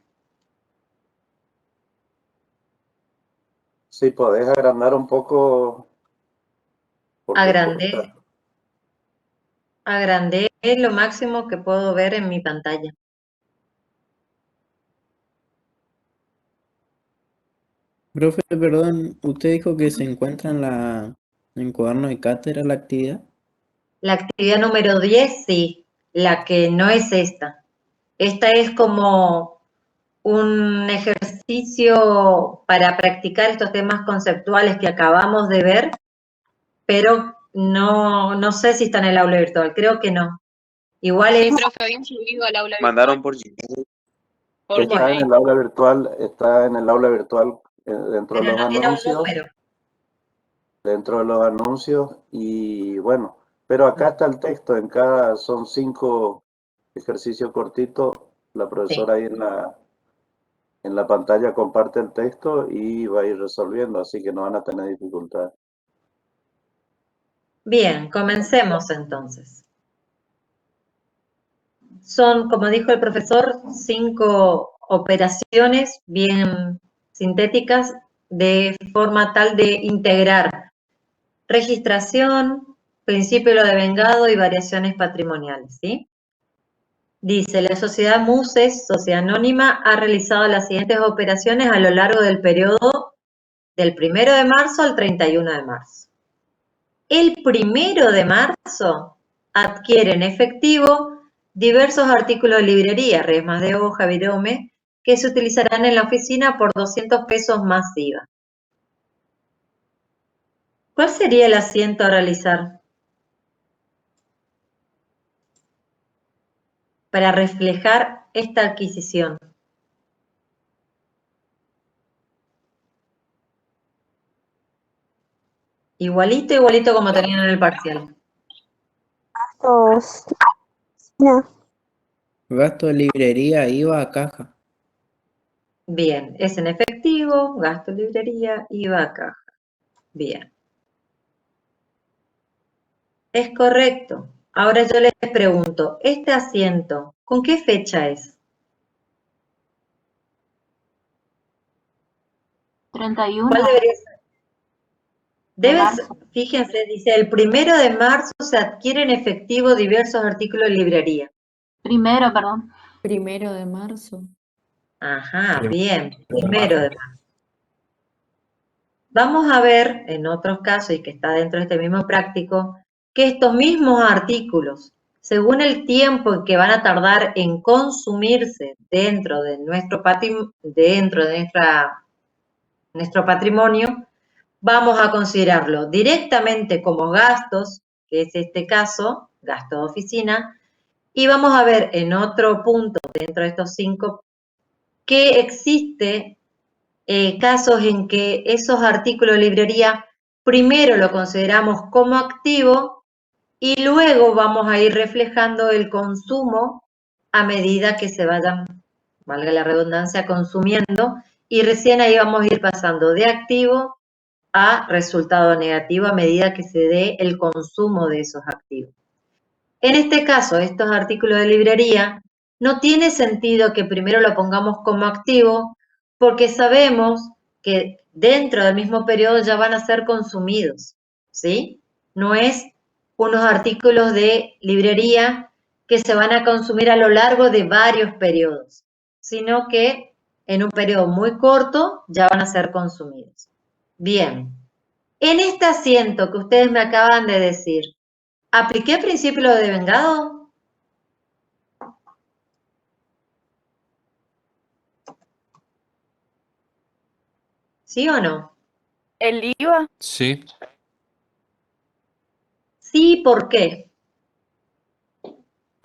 Speaker 15: Sí, podés agrandar un poco.
Speaker 16: Agrandé lo máximo que puedo ver en mi pantalla.
Speaker 20: Profe, perdón, usted dijo que se encuentra en cuaderno de cátedra la actividad.
Speaker 16: La actividad número 10, sí, la que no es esta. Esta es como un ejercicio para practicar estos temas conceptuales que acabamos de ver, pero no sé si está en el aula virtual, creo que no. Igual es...
Speaker 11: Profe, habían subido al aula
Speaker 6: Mandaron por YouTube.
Speaker 15: Está en el aula virtual, dentro de
Speaker 16: Pero
Speaker 15: los
Speaker 16: no tiene un
Speaker 15: anuncios.
Speaker 16: número.
Speaker 15: Dentro de los anuncios y bueno, pero acá está el texto, son 5 ejercicios cortitos, la profesora ahí en la pantalla comparte el texto y va a ir resolviendo, así que no van a tener dificultad.
Speaker 16: Bien, comencemos entonces. Son, como dijo el profesor, 5 operaciones bien sintéticas de forma tal de integrar registración, principio de lo devengado y variaciones patrimoniales, ¿sí? Dice, la sociedad Muses, sociedad anónima, ha realizado las siguientes operaciones a lo largo del periodo del 1 de marzo al 31 de marzo. El 1 de marzo adquiere en efectivo diversos artículos de librería, resmas de hoja, virome, que se utilizarán en la oficina por 200 pesos más IVA. ¿Cuál sería el asiento a realizar? Para reflejar esta adquisición. Igualito como tenían en el parcial.
Speaker 1: Gastos. No.
Speaker 20: Gasto de librería, IVA a caja.
Speaker 16: Bien, es en efectivo, gasto de librería, IVA a caja. Bien. Es correcto. Ahora yo les pregunto, ¿este asiento con qué fecha es?
Speaker 10: 31
Speaker 16: ¿Cuál debería ser?
Speaker 10: de marzo.
Speaker 16: Fíjense, dice, el 1 de marzo se adquiere en efectivo diversos artículos de librería.
Speaker 10: Perdón.
Speaker 18: 1 de marzo.
Speaker 16: Ajá, bien, 1 de marzo. Vamos a ver, en otros casos, y que está dentro de este mismo práctico, que estos mismos artículos según el tiempo en que van a tardar en consumirse dentro de nuestro patrimonio, vamos a considerarlo directamente como gastos, que es este caso, gasto de oficina, y vamos a ver en otro punto dentro de estos 5 que existe casos en que esos artículos de librería primero lo consideramos como activo y luego vamos a ir reflejando el consumo a medida que se vayan, valga la redundancia, consumiendo, y recién ahí vamos a ir pasando de activo a resultado negativo a medida que se dé el consumo de esos activos. En este caso, estos artículos de librería, no tiene sentido que primero lo pongamos como activo porque sabemos que dentro del mismo periodo ya van a ser consumidos, ¿sí? No es unos artículos de librería que se van a consumir a lo largo de varios periodos, sino que en un periodo muy corto ya van a ser consumidos. Bien, en este asiento que ustedes me acaban de decir, ¿apliqué el principio de devengado? ¿Sí o no?
Speaker 11: ¿El IVA?
Speaker 8: Sí,
Speaker 16: Sí, ¿por qué?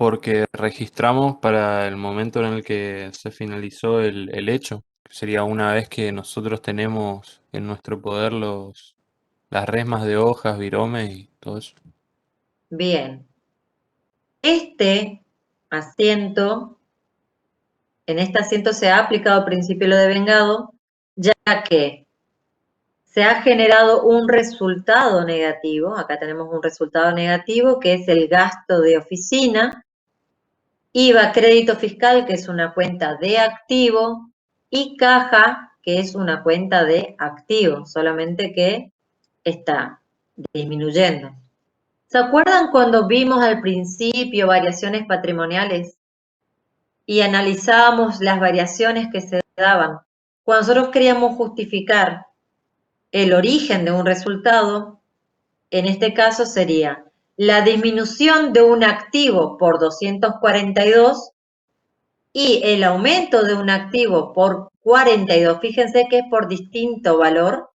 Speaker 8: porque registramos para el momento en el que se finalizó el hecho. Sería una vez que nosotros tenemos en nuestro poder las resmas de hojas, viromes y todo eso.
Speaker 16: Bien. Este asiento, en este asiento se ha aplicado el principio de devengado, ya que se ha generado un resultado negativo. Acá tenemos un resultado negativo que es el gasto de oficina, IVA crédito fiscal, que es una cuenta de activo, y caja, que es una cuenta de activo, solamente que está disminuyendo. ¿Se acuerdan cuando vimos al principio variaciones patrimoniales y analizábamos las variaciones que se daban? Cuando nosotros queríamos justificar el origen de un resultado, en este caso sería la disminución de un activo por 242 y el aumento de un activo por 42, fíjense que es por distinto valor,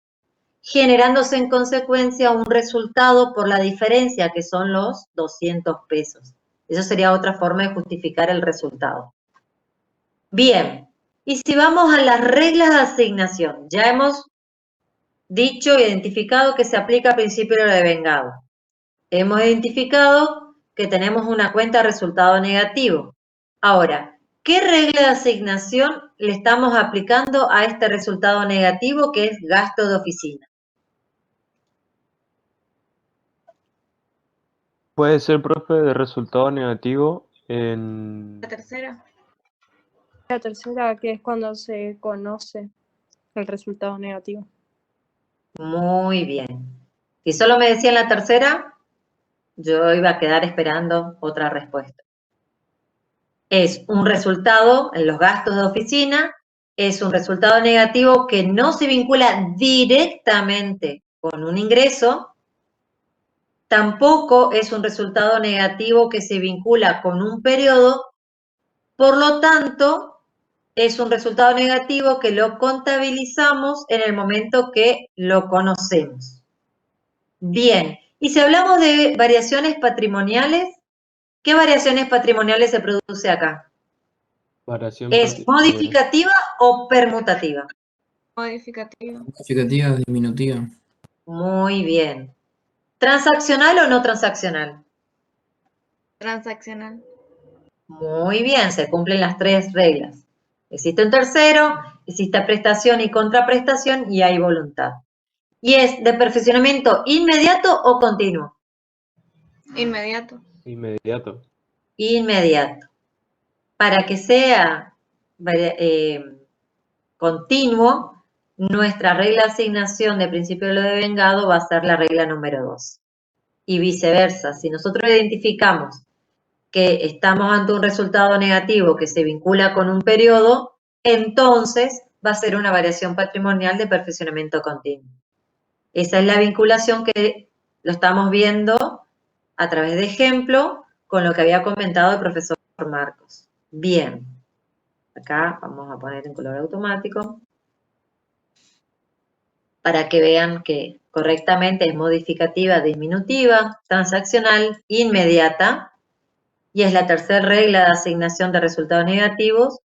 Speaker 16: generándose en consecuencia un resultado por la diferencia que son los 200 pesos. Eso sería otra forma de justificar el resultado. Bien, y si vamos a las reglas de asignación, ya hemos dicho, identificado que se aplica el principio de devengado. Hemos identificado que tenemos una cuenta de resultado negativo. Ahora, ¿qué regla de asignación le estamos aplicando a este resultado negativo que es gasto de oficina?
Speaker 3: Puede ser, profe, de resultado negativo en...
Speaker 7: La tercera. La tercera, que es cuando se conoce el resultado negativo.
Speaker 16: Muy bien. Si solo me decían la tercera, yo iba a quedar esperando otra respuesta. Es un resultado en los gastos de oficina, es un resultado negativo que no se vincula directamente con un ingreso, tampoco es un resultado negativo que se vincula con un periodo, por lo tanto, es un resultado negativo que lo contabilizamos en el momento que lo conocemos. Bien, y si hablamos de variaciones patrimoniales, ¿qué variaciones patrimoniales se produce acá?
Speaker 3: variación
Speaker 16: ¿Es modificativa o permutativa?
Speaker 7: Modificativa.
Speaker 4: Significativa, disminutiva.
Speaker 16: Muy bien. ¿Transaccional o no transaccional?
Speaker 7: Transaccional.
Speaker 16: Muy bien, se cumplen las 3 reglas. Existe un tercero, existe prestación y contraprestación y hay voluntad. ¿Y es de perfeccionamiento inmediato o continuo?
Speaker 7: Inmediato.
Speaker 3: inmediato.
Speaker 16: Inmediato. Para que sea continuo, nuestra regla de asignación de principio de lo devengado va a ser la regla número 2. Y viceversa, si nosotros identificamos que estamos ante un resultado negativo que se vincula con un periodo, entonces va a ser una variación patrimonial de perfeccionamiento continuo. Esa es la vinculación que lo estamos viendo a través de ejemplo con lo que había comentado el profesor Marcos. Bien, acá vamos a poner en color automático para que vean que correctamente es modificativa, disminutiva, transaccional, inmediata, y es la tercera regla de asignación de resultados negativos,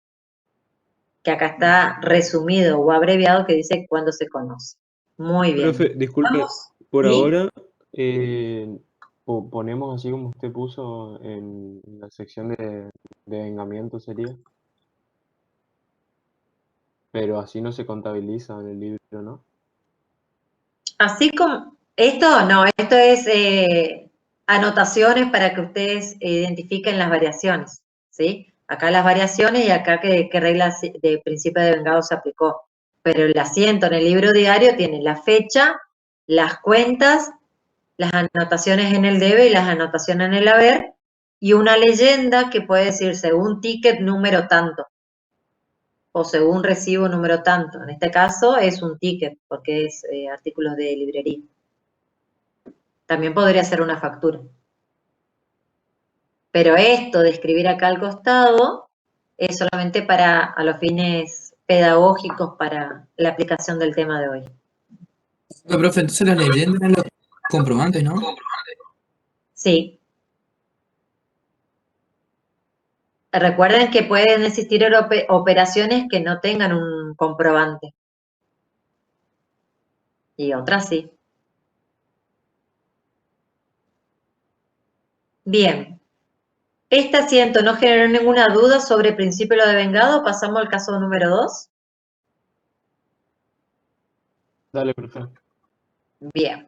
Speaker 16: que acá está resumido o abreviado, que dice cuando se conoce. Muy bien.
Speaker 3: Profe, disculpe,
Speaker 16: ¿Vamos?
Speaker 3: por
Speaker 16: ¿Sí?
Speaker 3: ahora ponemos así como usted puso en la sección de vengamiento sería, pero así no se contabiliza en el libro, ¿no?
Speaker 16: Así como, esto no, esto es anotaciones para que ustedes identifiquen las variaciones, ¿sí? Acá las variaciones y acá qué regla de principio de vengado se aplicó. Pero el asiento en el libro diario tiene la fecha, las cuentas, las anotaciones en el debe y las anotaciones en el haber, y una leyenda que puede decir según ticket número tanto, o según recibo número tanto. En este caso es un ticket, porque es artículos de librería. También podría ser una factura. Pero esto de escribir acá al costado es solamente a los fines pedagógicos para la aplicación del tema de hoy.
Speaker 4: No, profe, entonces las leyendas eran los comprobantes, ¿no?
Speaker 16: Sí. Recuerden que pueden existir operaciones que no tengan un comprobante. Y otras sí. Bien. Este asiento no generó ninguna duda sobre el principio de lo devengado. Pasamos al caso número 2.
Speaker 3: Dale, profe.
Speaker 16: Bien.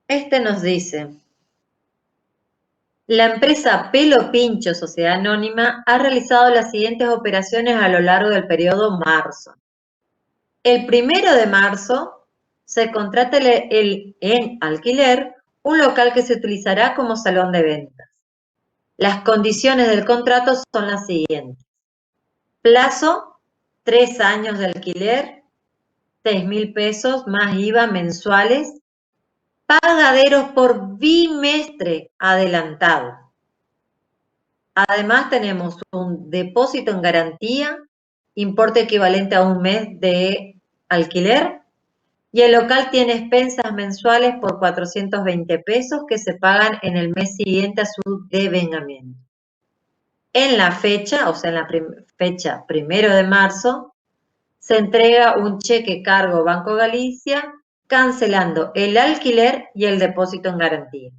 Speaker 16: Este nos dice: la empresa Pelo Pincho, Sociedad Anónima, ha realizado las siguientes operaciones a lo largo del periodo marzo. El 1 de marzo se contrata en alquiler un local que se utilizará como salón de ventas. Las condiciones del contrato son las siguientes. Plazo, 3 años de alquiler, 6.000 pesos más IVA mensuales, pagaderos por bimestre adelantado. Además tenemos un depósito en garantía, importe equivalente a un mes de alquiler, y el local tiene expensas mensuales por 420 pesos que se pagan en el mes siguiente a su devengamiento. En la fecha, o sea, en la fecha 1 de marzo, se entrega un cheque cargo Banco Galicia cancelando el alquiler y el depósito en garantía.